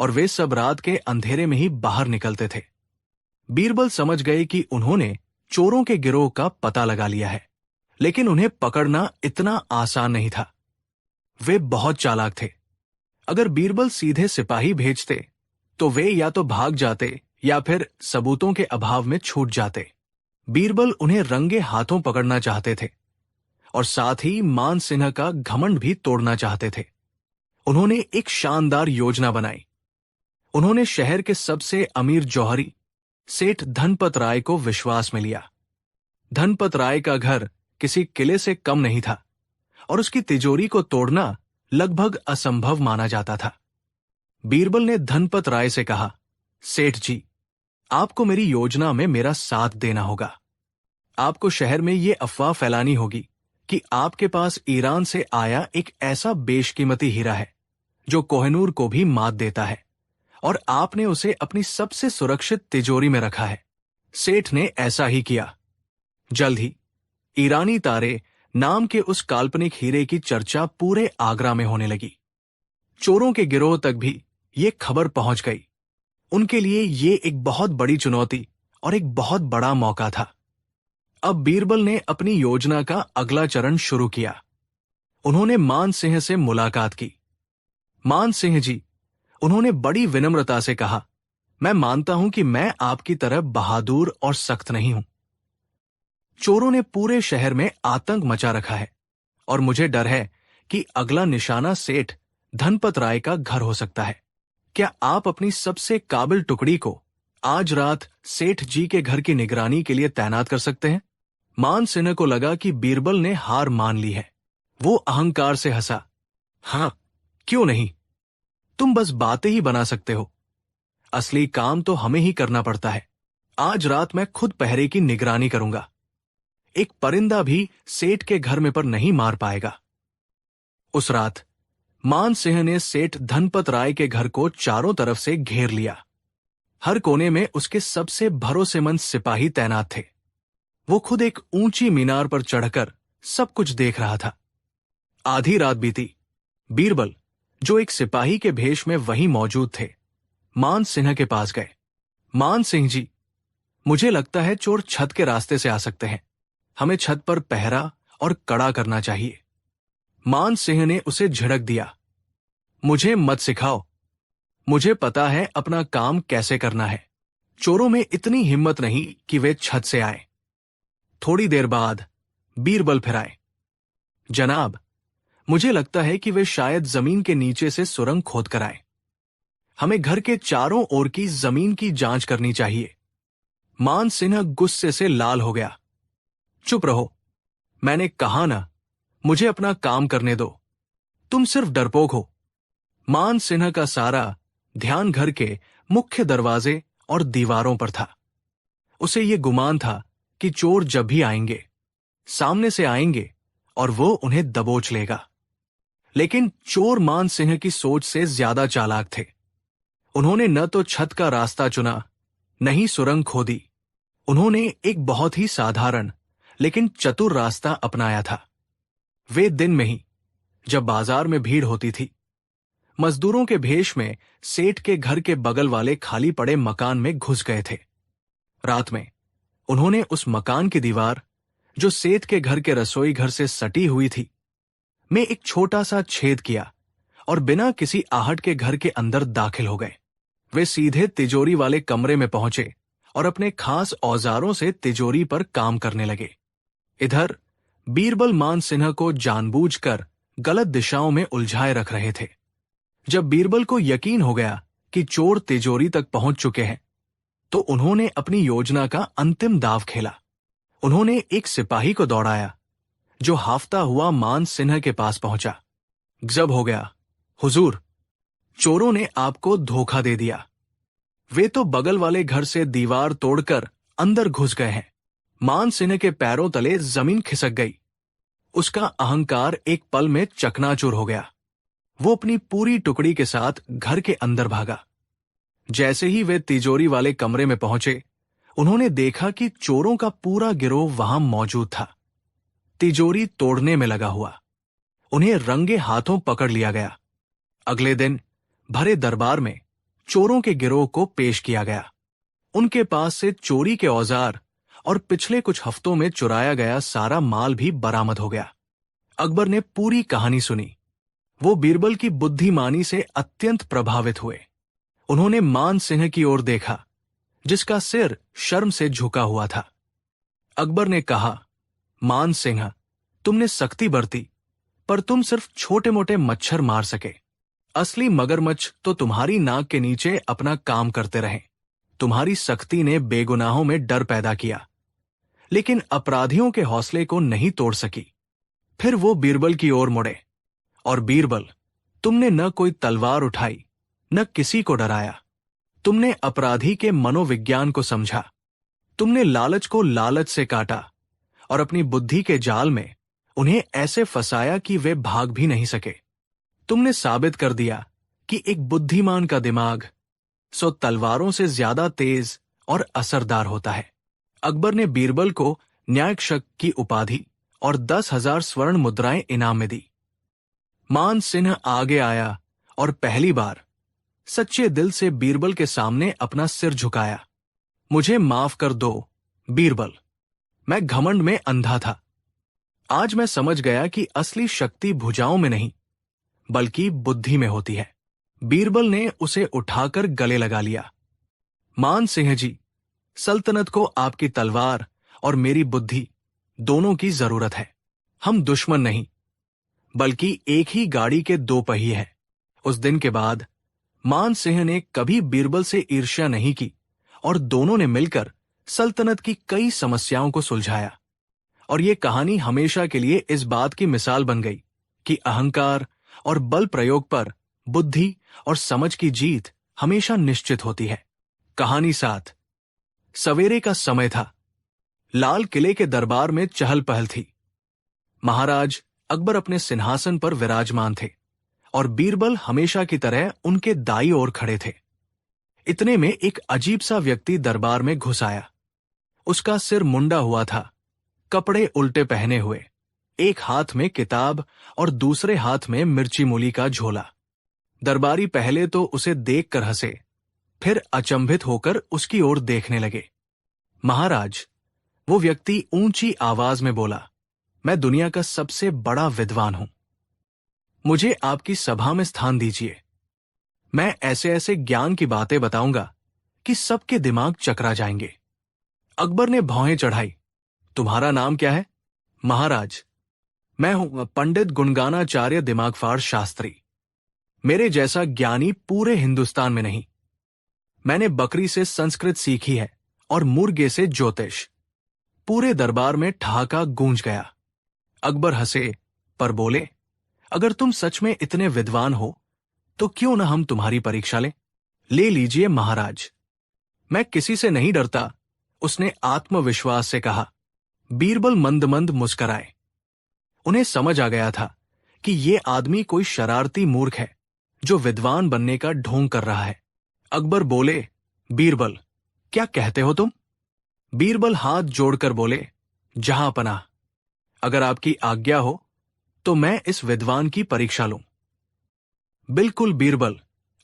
और वे सब रात के अंधेरे में ही बाहर निकलते थे। बीरबल समझ गए कि उन्होंने चोरों के गिरोह का पता लगा लिया है, लेकिन उन्हें पकड़ना इतना आसान नहीं था। वे बहुत चालाक थे। अगर बीरबल सीधे सिपाही भेजते तो वे या तो भाग जाते या फिर सबूतों के अभाव में छूट जाते। बीरबल उन्हें रंगे हाथों पकड़ना चाहते थे और साथ ही मान सिन्हा का घमंड भी तोड़ना चाहते थे। उन्होंने एक शानदार योजना बनाई। उन्होंने शहर के सबसे अमीर जौहरी सेठ धनपत राय को विश्वास में लिया। धनपत राय का घर किसी किले से कम नहीं था और उसकी तिजोरी को तोड़ना लगभग असंभव माना जाता था। बीरबल ने धनपत राय से कहा, सेठ जी, आपको मेरी योजना में मेरा साथ देना होगा। आपको शहर में ये अफवाह फैलानी होगी कि आपके पास ईरान से आया एक ऐसा बेशकीमती हीरा है जो कोहिनूर को भी मात देता है और आपने उसे अपनी सबसे सुरक्षित तिजोरी में रखा है। सेठ ने ऐसा ही किया। जल्द ही ईरानी तारे नाम के उस काल्पनिक हीरे की चर्चा पूरे आगरा में होने लगी। चोरों के गिरोह तक भी ये खबर पहुंच गई। उनके लिए ये एक बहुत बड़ी चुनौती और एक बहुत बड़ा मौका था। अब बीरबल ने अपनी योजना का अगला चरण शुरू किया। उन्होंने मान सिंह से मुलाकात की। मान सिंह जी, उन्होंने बड़ी विनम्रता से कहा, मैं मानता हूं कि मैं आपकी तरह बहादुर और सख्त नहीं हूं। चोरों ने पूरे शहर में आतंक मचा रखा है और मुझे डर है कि अगला निशाना सेठ धनपत राय का घर हो सकता है। क्या आप अपनी सबसे काबिल टुकड़ी को आज रात सेठ जी के घर की निगरानी के लिए तैनात कर सकते हैं? मान सिन्हा को लगा कि बीरबल ने हार मान ली है। वो अहंकार से हंसा, हां, क्यों नहीं, तुम बस बातें ही बना सकते हो। असली काम तो हमें ही करना पड़ता है। आज रात मैं खुद पहरे की निगरानी करूंगा। एक परिंदा भी सेठ के घर में पर नहीं मार पाएगा। उस रात मान सिंह ने सेठ धनपत राय के घर को चारों तरफ से घेर लिया। हर कोने में उसके सबसे भरोसेमंद सिपाही तैनात थे। वो खुद एक ऊंची मीनार पर चढ़कर सब कुछ देख रहा था। आधी रात बीती। बीरबल, जो एक सिपाही के भेष में वहीं मौजूद थे, मान सिन्हा के पास गए। मान सिंह जी, मुझे लगता है चोर छत के रास्ते से आ सकते हैं। हमें छत पर पहरा और कड़ा करना चाहिए। मान सिंह ने उसे झिड़क दिया, मुझे मत सिखाओ। मुझे पता है अपना काम कैसे करना है। चोरों में इतनी हिम्मत नहीं कि वे छत से आए। थोड़ी देर बाद बीरबल फिर आए। जनाब, मुझे लगता है कि वे शायद जमीन के नीचे से सुरंग खोद कर आए। हमें घर के चारों ओर की जमीन की जांच करनी चाहिए। मान सिन्हा गुस्से से लाल हो गया। चुप रहो, मैंने कहा ना, मुझे अपना काम करने दो। तुम सिर्फ डरपोक हो। मान सिन्हा का सारा ध्यान घर के मुख्य दरवाजे और दीवारों पर था। उसे ये गुमान था कि चोर जब भी आएंगे, सामने से आएंगे और वो उन्हें दबोच लेगा। लेकिन चोर मान सिंह की सोच से ज्यादा चालाक थे। उन्होंने न तो छत का रास्ता चुना, न ही सुरंग खोदी। उन्होंने एक बहुत ही साधारण लेकिन चतुर रास्ता अपनाया था। वे दिन में ही, जब बाजार में भीड़ होती थी, मजदूरों के भेष में सेठ के घर के बगल वाले खाली पड़े मकान में घुस गए थे। रात में उन्होंने उस मकान की दीवार, जो सेठ के घर के रसोई घर से सटी हुई थी, में एक छोटा सा छेद किया और बिना किसी आहट के घर के अंदर दाखिल हो गए। वे सीधे तिजोरी वाले कमरे में पहुंचे और अपने खास औजारों से तिजोरी पर काम करने लगे। इधर बीरबल मान सिन्हा को जानबूझकर गलत दिशाओं में उलझाए रख रहे थे। जब बीरबल को यकीन हो गया कि चोर तिजोरी तक पहुंच चुके हैं, तो उन्होंने अपनी योजना का अंतिम दांव खेला। उन्होंने एक सिपाही को दौड़ाया, जो हाफता हुआ मान सिन्हा के पास पहुंचा। गजब हो गया हुजूर, चोरों ने आपको धोखा दे दिया। वे तो बगल वाले घर से दीवार तोड़कर अंदर घुस गए हैं। मान सिन्हा के पैरों तले जमीन खिसक गई। उसका अहंकार एक पल में चकनाचूर हो गया। वो अपनी पूरी टुकड़ी के साथ घर के अंदर भागा। जैसे ही वे तिजोरी वाले कमरे में पहुंचे, उन्होंने देखा कि चोरों का पूरा गिरोह वहां मौजूद था, तिजोरी तोड़ने में लगा हुआ। उन्हें रंगे हाथों पकड़ लिया गया। अगले दिन भरे दरबार में चोरों के गिरोह को पेश किया गया। उनके पास से चोरी के औजार और पिछले कुछ हफ्तों में चुराया गया सारा माल भी बरामद हो गया। अकबर ने पूरी कहानी सुनी। वो बीरबल की बुद्धिमानी से अत्यंत प्रभावित हुए। उन्होंने मान सिंह की ओर देखा, जिसका सिर शर्म से झुका हुआ था। अकबर ने कहा, मान सिंह, तुमने सख्ती बरती, पर तुम सिर्फ छोटे मोटे मच्छर मार सके। असली मगरमच्छ तो तुम्हारी नाक के नीचे अपना काम करते रहे। तुम्हारी सख्ती ने बेगुनाहों में डर पैदा किया, लेकिन अपराधियों के हौसले को नहीं तोड़ सकी। फिर वो बीरबल की ओर मुड़े, और बीरबल, तुमने न कोई तलवार उठाई, न किसी को डराया। तुमने अपराधी के मनोविज्ञान को समझा। तुमने लालच को लालच से काटा और अपनी बुद्धि के जाल में उन्हें ऐसे फंसाया कि वे भाग भी नहीं सके। तुमने साबित कर दिया कि एक बुद्धिमान का दिमाग तलवारों से ज्यादा तेज और असरदार होता है। अकबर ने बीरबल को न्यायक्षक की उपाधि और 10,000 स्वर्ण मुद्राएं इनाम में दी। मान सिंह आगे आया और पहली बार सच्चे दिल से बीरबल के सामने अपना सिर झुकाया। मुझे माफ कर दो बीरबल, मैं घमंड में अंधा था। आज मैं समझ गया कि असली शक्ति भुजाओं में नहीं, बल्कि बुद्धि में होती है। बीरबल ने उसे उठाकर गले लगा लिया। मान सिंह जी, सल्तनत को आपकी तलवार और मेरी बुद्धि दोनों की जरूरत है। हम दुश्मन नहीं, बल्कि एक ही गाड़ी के दो पहिए हैं। उस दिन के बाद मान सिंह ने कभी बीरबल से ईर्ष्या नहीं की और दोनों ने मिलकर सल्तनत की कई समस्याओं को सुलझाया। और ये कहानी हमेशा के लिए इस बात की मिसाल बन गई कि अहंकार और बल प्रयोग पर बुद्धि और समझ की जीत हमेशा निश्चित होती है। कहानी 7। सवेरे का समय था। लाल किले के दरबार में चहल पहल थी। महाराज अकबर अपने सिंहासन पर विराजमान थे और बीरबल हमेशा की तरह उनके दाईं ओर खड़े थे। इतने में एक अजीब सा व्यक्ति दरबार में घुस आया। उसका सिर मुंडा हुआ था, कपड़े उल्टे पहने हुए, एक हाथ में किताब और दूसरे हाथ में मिर्ची मूली का झोला। दरबारी पहले तो उसे देखकर हंसे, फिर अचंभित होकर उसकी ओर देखने लगे। महाराज, वो व्यक्ति ऊंची आवाज में बोला, मैं दुनिया का सबसे बड़ा विद्वान हूं। मुझे आपकी सभा में स्थान दीजिए। मैं ऐसे ऐसे ज्ञान की बातें बताऊंगा कि सबके दिमाग चकरा जाएंगे। अकबर ने भौहें चढ़ाई। तुम्हारा नाम क्या है? महाराज, मैं हूं पंडित गुणगानाचार्य दिमागफाड़ शास्त्री। मेरे जैसा ज्ञानी पूरे हिंदुस्तान में नहीं। मैंने बकरी से संस्कृत सीखी है और मुर्गे से ज्योतिष। पूरे दरबार में ठहाका गूंज गया। अकबर हंसे पर बोले, अगर तुम सच में इतने विद्वान हो तो क्यों न हम तुम्हारी परीक्षा लें? ले लीजिए महाराज। मैं किसी से नहीं डरता, उसने आत्मविश्वास से कहा। बीरबल मंद मंद मुस्कराए। उन्हें समझ आ गया था कि ये आदमी कोई शरारती मूर्ख है जो विद्वान बनने का ढोंग कर रहा है। अकबर बोले, बीरबल, क्या कहते हो तुम? बीरबल हाथ जोड़कर बोले, जहां पनाह, अगर आपकी आज्ञा हो तो मैं इस विद्वान की परीक्षा लूं। बिल्कुल बीरबल,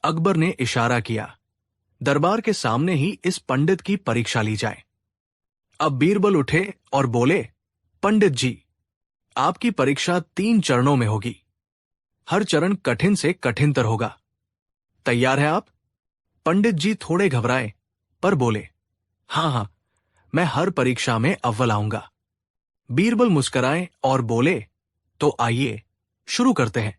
अकबर ने इशारा किया। दरबार के सामने ही इस पंडित की परीक्षा ली जाए। अब बीरबल उठे और बोले, पंडित जी, आपकी परीक्षा 3 चरणों में होगी। हर चरण कठिन से कठिनतर होगा। तैयार है आप? पंडित जी थोड़े घबराए पर बोले, हाँ, मैं हर परीक्षा में अव्वल आऊंगा। बीरबल मुस्कुराए और बोले, तो आइए शुरू करते हैं।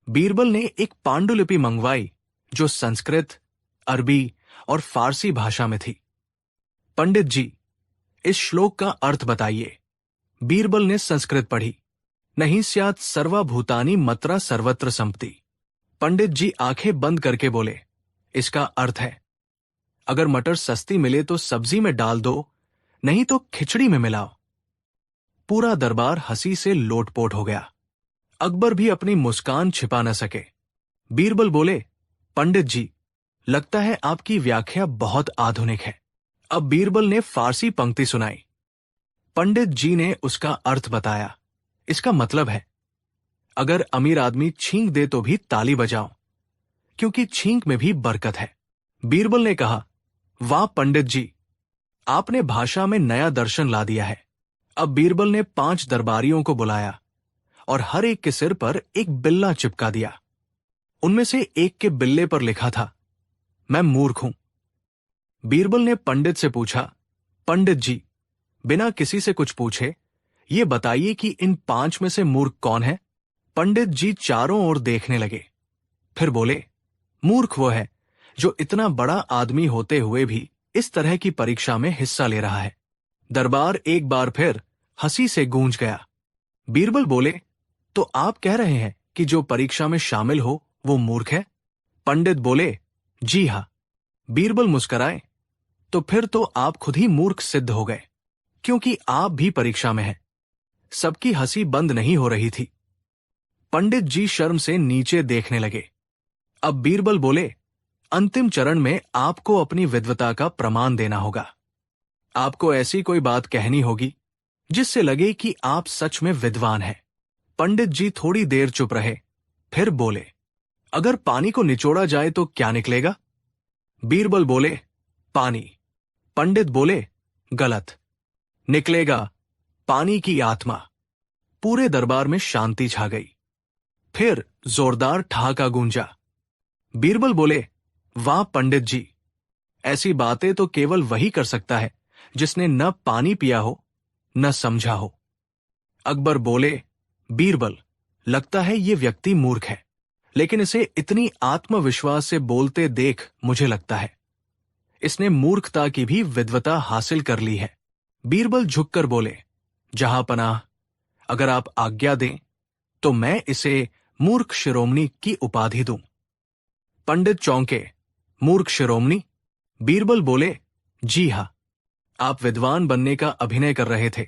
बीरबल ने एक पांडुलिपि मंगवाई जो संस्कृत, अरबी और फारसी भाषा में थी। पंडित जी, इस श्लोक का अर्थ बताइए। बीरबल ने संस्कृत पढ़ी। नहीं स्यात् सर्वभूतानि मत्रा सर्वत्र संपत्ति। पंडित जी आंखें बंद करके बोले, इसका अर्थ है, अगर मटर सस्ती मिले तो सब्जी में डाल दो, नहीं तो खिचड़ी में मिलाओ। पूरा दरबार हंसी से लोटपोट हो गया। अकबर भी अपनी मुस्कान छिपा न सके। बीरबल बोले, पंडित जी, लगता है आपकी व्याख्या बहुत आधुनिक है। अब बीरबल ने फारसी पंक्ति सुनाई। पंडित जी ने उसका अर्थ बताया। इसका मतलब है, अगर अमीर आदमी छींक दे तो भी ताली बजाओ, क्योंकि छींक में भी बरकत है। बीरबल ने कहा, वाह पंडित जी, आपने भाषा में नया दर्शन ला दिया है। अब बीरबल ने 5 दरबारियों को बुलाया और हर एक के सिर पर एक बिल्ला चिपका दिया। उनमें से एक के बिल्ले पर लिखा था, मैं मूर्ख हूं। बीरबल ने पंडित से पूछा, पंडित जी, बिना किसी से कुछ पूछे ये बताइए कि इन 5 में से मूर्ख कौन है? पंडित जी चारों ओर देखने लगे, फिर बोले, मूर्ख वो है जो इतना बड़ा आदमी होते हुए भी इस तरह की परीक्षा में हिस्सा ले रहा है। दरबार एक बार फिर हंसी से गूंज गया। बीरबल बोले, तो आप कह रहे हैं कि जो परीक्षा में शामिल हो वो मूर्ख है? पंडित बोले, जी हां। बीरबल मुस्कुराए, तो फिर तो आप खुद ही मूर्ख सिद्ध हो गए, क्योंकि आप भी परीक्षा में हैं। सबकी हंसी बंद नहीं हो रही थी। पंडित जी शर्म से नीचे देखने लगे। अब बीरबल बोले, अंतिम चरण में आपको अपनी विद्वता का प्रमाण देना होगा। आपको ऐसी कोई बात कहनी होगी जिससे लगे कि आप सच में विद्वान हैं। पंडित जी थोड़ी देर चुप रहे, फिर बोले, अगर पानी को निचोड़ा जाए तो क्या निकलेगा? बीरबल बोले, पानी। पंडित बोले, गलत। निकलेगा पानी की आत्मा। पूरे दरबार में शांति छा गई। फिर जोरदार ठहाका गूंजा। बीरबल बोले, वाह पंडित जी, ऐसी बातें तो केवल वही कर सकता है जिसने न पानी पिया हो न समझा हो। अकबर बोले, बीरबल, लगता है ये व्यक्ति मूर्ख है, लेकिन इसे इतनी आत्मविश्वास से बोलते देख मुझे लगता है इसने मूर्खता की भी विद्वता हासिल कर ली है। बीरबल झुककर बोले, जहांपनाह, अगर आप आज्ञा दें तो मैं इसे मूर्ख शिरोमणि की उपाधि दूं। पंडित चौंके, मूर्ख शिरोमणि? बीरबल बोले, जी हां, आप विद्वान बनने का अभिनय कर रहे थे,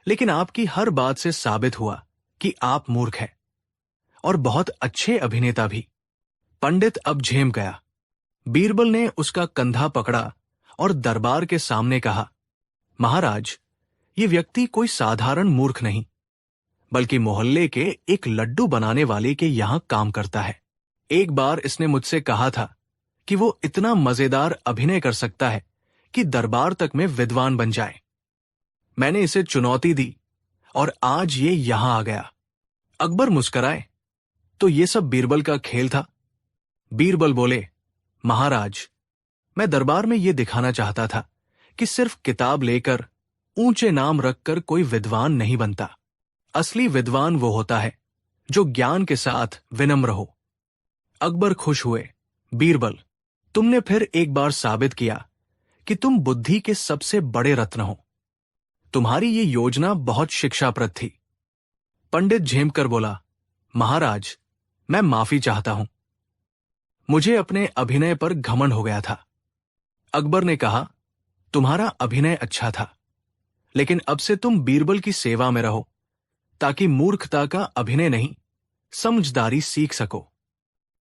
लेकिन आपकी हर बात से साबित हुआ कि आप मूर्ख हैं, और बहुत अच्छे अभिनेता भी। पंडित अब झेम गया। बीरबल ने उसका कंधा पकड़ा और दरबार के सामने कहा, महाराज, ये व्यक्ति कोई साधारण मूर्ख नहीं, बल्कि मोहल्ले के एक लड्डू बनाने वाले के यहां काम करता है। एक बार इसने मुझसे कहा था कि वो इतना मजेदार अभिनय कर सकता है कि दरबार तक में विद्वान बन जाए। मैंने इसे चुनौती दी और आज ये यहां आ गया। अकबर मुस्कुराए, तो ये सब बीरबल का खेल था? बीरबल बोले, महाराज, मैं दरबार में ये दिखाना चाहता था कि सिर्फ किताब लेकर, ऊंचे नाम रखकर कोई विद्वान नहीं बनता। असली विद्वान वो होता है जो ज्ञान के साथ विनम्र हो। अकबर खुश हुए। बीरबल, तुमने फिर एक बार साबित किया कि तुम बुद्धि के सबसे बड़े रत्न हो। तुम्हारी ये योजना बहुत शिक्षाप्रद थी। पंडित झेमकर बोला, महाराज, मैं माफी चाहता हूं, मुझे अपने अभिनय पर घमंड हो गया था। अकबर ने कहा, तुम्हारा अभिनय अच्छा था, लेकिन अब से तुम बीरबल की सेवा में रहो, ताकि मूर्खता का अभिनय नहीं, समझदारी सीख सको।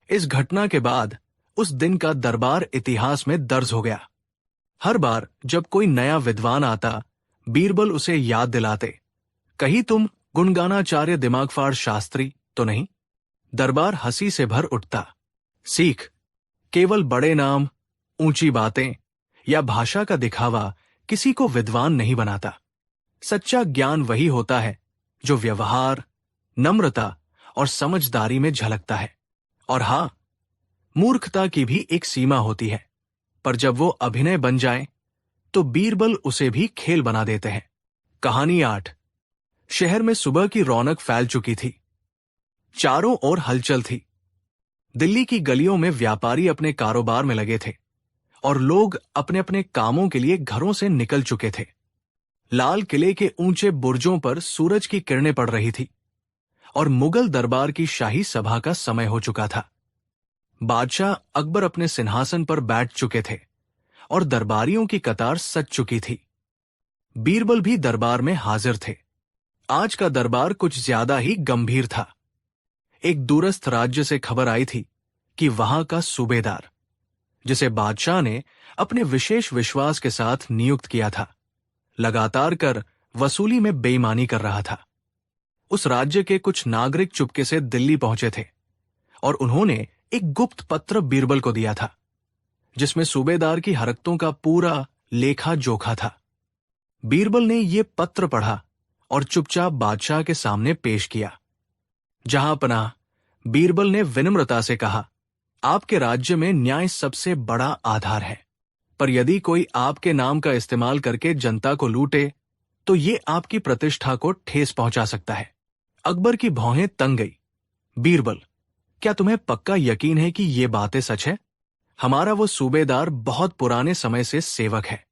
इस घटना के बाद उस दिन का दरबार इतिहास में दर्ज हो गया। हर बार जब कोई नया विद्वान आता, बीरबल उसे याद दिलाते, कहीं तुम गुणगानाचार्य दिमागफाड़ शास्त्री तो नहीं? दरबार हंसी से भर उठता। सीख, केवल बड़े नाम, ऊंची बातें या भाषा का दिखावा किसी को विद्वान नहीं बनाता। सच्चा ज्ञान वही होता है जो व्यवहार, नम्रता और समझदारी में झलकता है। और हां, मूर्खता की भी एक सीमा होती है, पर जब वो अभिनय बन जाए तो बीरबल उसे भी खेल बना देते हैं। कहानी 8। शहर में सुबह की रौनक फैल चुकी थी। चारों ओर हलचल थी। दिल्ली की गलियों में व्यापारी अपने कारोबार में लगे थे और लोग अपने अपने कामों के लिए घरों से निकल चुके थे। लाल किले के ऊंचे बुर्जों पर सूरज की किरणें पड़ रही थी और मुगल दरबार की शाही सभा का समय हो चुका था। बादशाह अकबर अपने सिंहासन पर बैठ चुके थे और दरबारियों की कतार सज चुकी थी। बीरबल भी दरबार में हाजिर थे। आज का दरबार कुछ ज्यादा ही गंभीर था। एक दूरस्थ राज्य से खबर आई थी कि वहां का सूबेदार, जिसे बादशाह ने अपने विशेष विश्वास के साथ नियुक्त किया था, लगातार कर वसूली में बेईमानी कर रहा था। उस राज्य के कुछ नागरिक चुपके से दिल्ली पहुंचे थे और उन्होंने एक गुप्त पत्र बीरबल को दिया था, जिसमें सूबेदार की हरकतों का पूरा लेखा जोखा था। बीरबल ने ये पत्र पढ़ा और चुपचाप बादशाह के सामने पेश किया। जहां पनाह, बीरबल ने विनम्रता से कहा, आपके राज्य में न्याय सबसे बड़ा आधार है, पर यदि कोई आपके नाम का इस्तेमाल करके जनता को लूटे तो ये आपकी प्रतिष्ठा को ठेस पहुंचा सकता है। अकबर की भौहें तंग गई। बीरबल, क्या तुम्हें पक्का यकीन है कि ये बातें सच है? हमारा वो सूबेदार बहुत पुराने समय से सेवक है।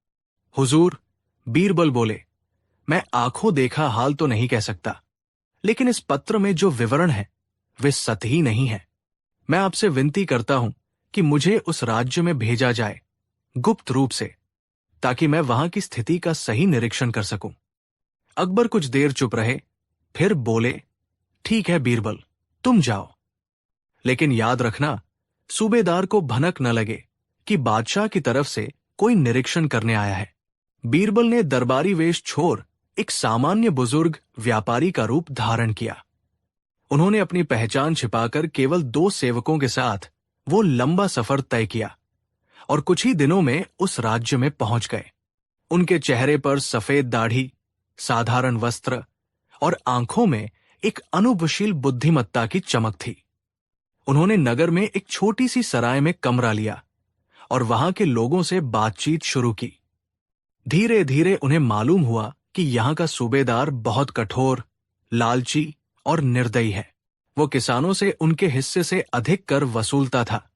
हुजूर, बीरबल बोले, मैं आंखों देखा हाल तो नहीं कह सकता, लेकिन इस पत्र में जो विवरण है वे सत्य ही नहीं है। मैं आपसे विनती करता हूं कि मुझे उस राज्य में भेजा जाए गुप्त रूप से, ताकि मैं वहां की स्थिति का सही निरीक्षण कर सकूं। अकबर कुछ देर चुप रहे, फिर बोले, ठीक है बीरबल, तुम जाओ, लेकिन याद रखना, सूबेदार को भनक न लगे कि बादशाह की तरफ से कोई निरीक्षण करने आया है। बीरबल ने दरबारी वेश छोड़ एक सामान्य बुजुर्ग व्यापारी का रूप धारण किया। उन्होंने अपनी पहचान छिपाकर केवल 2 सेवकों के साथ वो लंबा सफर तय किया और कुछ ही दिनों में उस राज्य में पहुंच गए। उनके चेहरे पर सफेद दाढ़ी, साधारण वस्त्र और आंखों में एक अनुपशील बुद्धिमत्ता की चमक थी। उन्होंने नगर में एक छोटी सी सराय में कमरा लिया और वहां के लोगों से बातचीत शुरू की। धीरे धीरे उन्हें मालूम हुआ कि यहां का सूबेदार बहुत कठोर, लालची और निर्दयी है। वो किसानों से उनके हिस्से से अधिक कर वसूलता था,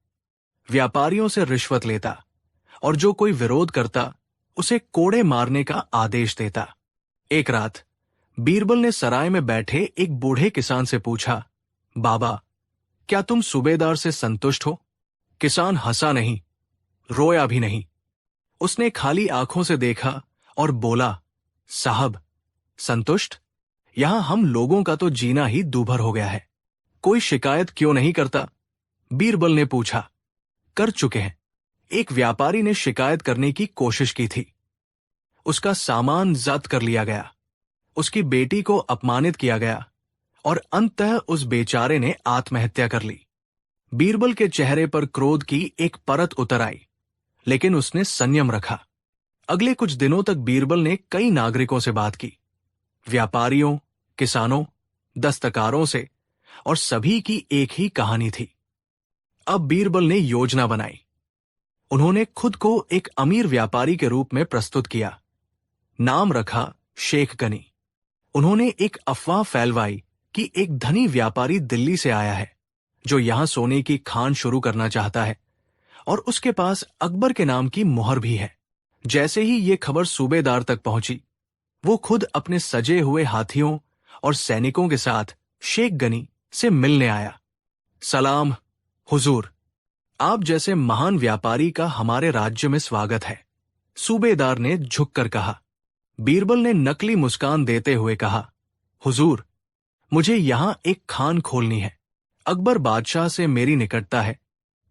व्यापारियों से रिश्वत लेता और जो कोई विरोध करता उसे कोड़े मारने का आदेश देता। एक रात बीरबल ने सराय में बैठे एक बूढ़े किसान से पूछा, बाबा, क्या तुम सूबेदार से संतुष्ट हो? किसान हंसा नहीं, रोया भी नहीं। उसने खाली आंखों से देखा और बोला, साहब, संतुष्ट? यहां हम लोगों का तो जीना ही दूभर हो गया है। कोई शिकायत क्यों नहीं करता? बीरबल ने पूछा। कर चुके हैं। एक व्यापारी ने शिकायत करने की कोशिश की थी। उसका सामान जब्त कर लिया गया, उसकी बेटी को अपमानित किया गया और अंततः उस बेचारे ने आत्महत्या कर ली। बीरबल के चेहरे पर क्रोध की एक परत उतर आई, लेकिन उसने संयम रखा। अगले कुछ दिनों तक बीरबल ने कई नागरिकों से बात की, व्यापारियों, किसानों, दस्तकारों से, और सभी की एक ही कहानी थी। अब बीरबल ने योजना बनाई। उन्होंने खुद को एक अमीर व्यापारी के रूप में प्रस्तुत किया। नाम रखा शेख गनी। उन्होंने एक अफवाह फैलवाई कि एक धनी व्यापारी दिल्ली से आया है जो यहां सोने की खान शुरू करना चाहता है और उसके पास अकबर के नाम की मुहर भी है। जैसे ही ये खबर सूबेदार तक पहुंची, वो खुद अपने सजे हुए हाथियों और सैनिकों के साथ शेख गनी से मिलने आया। सलाम हुजूर, आप जैसे महान व्यापारी का हमारे राज्य में स्वागत है, सूबेदार ने झुककर कहा। बीरबल ने नकली मुस्कान देते हुए कहा, हुजूर, मुझे यहां एक खान खोलनी है। अकबर बादशाह से मेरी निकटता है,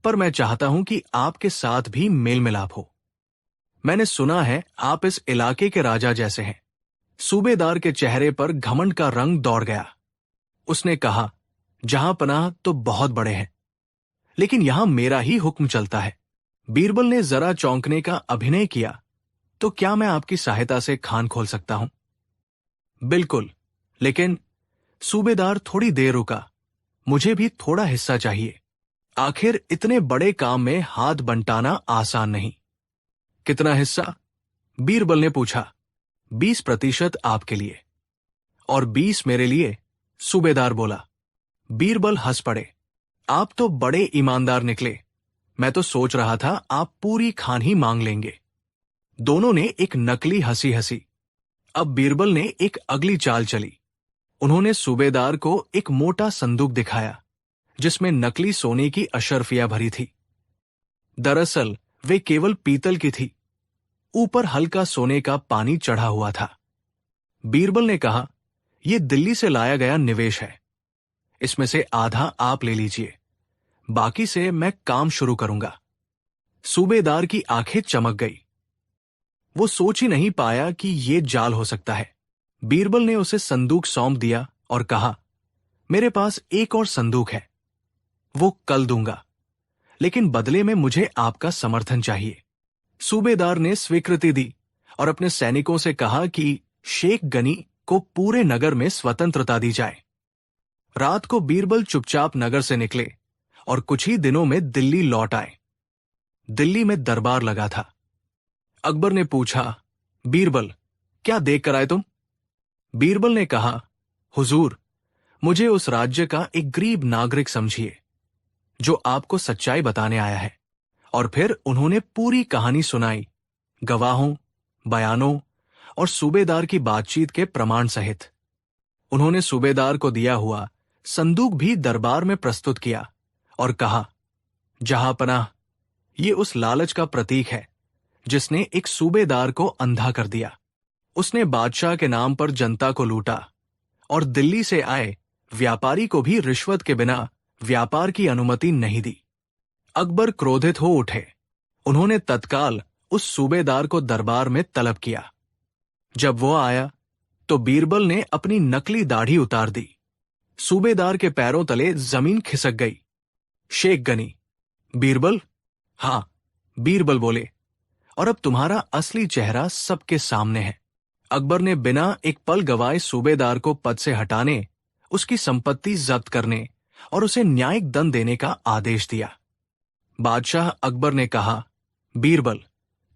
पर मैं चाहता हूं कि आपके साथ भी मेल मिलाप हो। मैंने सुना है आप इस इलाके के राजा जैसे हैं। सूबेदार के चेहरे पर घमंड का रंग दौड़ गया। उसने कहा, जहां पनाह तो बहुत बड़े हैं, लेकिन यहां मेरा ही हुक्म चलता है। बीरबल ने जरा चौंकने का अभिनय किया, तो क्या मैं आपकी सहायता से खान खोल सकता हूं? बिल्कुल, लेकिन सूबेदार थोड़ी देर रुका। मुझे भी थोड़ा हिस्सा चाहिए। आखिर इतने बड़े काम में हाथ बंटाना आसान नहीं। कितना हिस्सा? बीरबल ने पूछा। 20% आपके लिए और 20 मेरे लिए, सूबेदार बोला। बीरबल हंस पड़े। आप तो बड़े ईमानदार निकले। मैं तो सोच रहा था आप पूरी खान ही मांग लेंगे। दोनों ने एक नकली हंसी हंसी। अब बीरबल ने एक अगली चाल चली। उन्होंने सूबेदार को एक मोटा संदूक दिखाया जिसमें नकली सोने की अशर्फियां भरी थी। दरअसल वे केवल पीतल की थी। ऊपर हल्का सोने का पानी चढ़ा हुआ था। बीरबल ने कहा, यह दिल्ली से लाया गया निवेश है। इसमें से आधा आप ले लीजिए, बाकी से मैं काम शुरू करूंगा। सूबेदार की आंखें चमक गई। वो सोच ही नहीं पाया कि यह जाल हो सकता है। बीरबल ने उसे संदूक सौंप दिया और कहा, मेरे पास एक और संदूक है, वो कल दूंगा, लेकिन बदले में मुझे आपका समर्थन चाहिए। सूबेदार ने स्वीकृति दी और अपने सैनिकों से कहा कि शेख गनी को पूरे नगर में स्वतंत्रता दी जाए। रात को बीरबल चुपचाप नगर से निकले और कुछ ही दिनों में दिल्ली लौट आए। दिल्ली में दरबार लगा था। अकबर ने पूछा, बीरबल, क्या देख कर आए तुम? बीरबल ने कहा, हुजूर, मुझे उस राज्य का एक गरीब नागरिक समझिए जो आपको सच्चाई बताने आया है। और फिर उन्होंने पूरी कहानी सुनाई, गवाहों, बयानों और सूबेदार की बातचीत के प्रमाण सहित। उन्होंने सूबेदार को दिया हुआ संदूक भी दरबार में प्रस्तुत किया और कहा, जहांपनाह, ये उस लालच का प्रतीक है जिसने एक सूबेदार को अंधा कर दिया। उसने बादशाह के नाम पर जनता को लूटा और दिल्ली से आए व्यापारी को भी रिश्वत के बिना व्यापार की अनुमति नहीं दी। अकबर क्रोधित हो उठे। उन्होंने तत्काल उस सूबेदार को दरबार में तलब किया। जब वो आया तो बीरबल ने अपनी नकली दाढ़ी उतार दी। सूबेदार के पैरों तले जमीन खिसक गई। शेख गनी, बीरबल? हां, बीरबल बोले, और अब तुम्हारा असली चेहरा सबके सामने है। अकबर ने बिना एक पल गवाए सूबेदार को पद से हटाने, उसकी संपत्ति जब्त करने और उसे न्यायिक दंड देने का आदेश दिया। बादशाह अकबर ने कहा, बीरबल,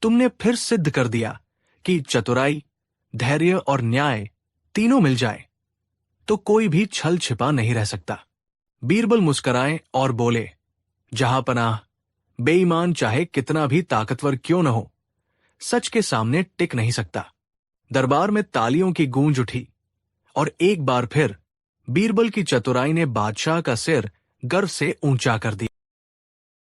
तुमने फिर सिद्ध कर दिया कि चतुराई, धैर्य और न्याय तीनों मिल जाए तो कोई भी छल छिपा नहीं रह सकता। बीरबल मुस्कुराए और बोले, जहांपनाह, बेईमान चाहे कितना भी ताकतवर क्यों न हो, सच के सामने टिक नहीं सकता। दरबार में तालियों की गूंज उठी और एक बार फिर बीरबल की चतुराई ने बादशाह का सिर गर्व से ऊंचा कर दिया।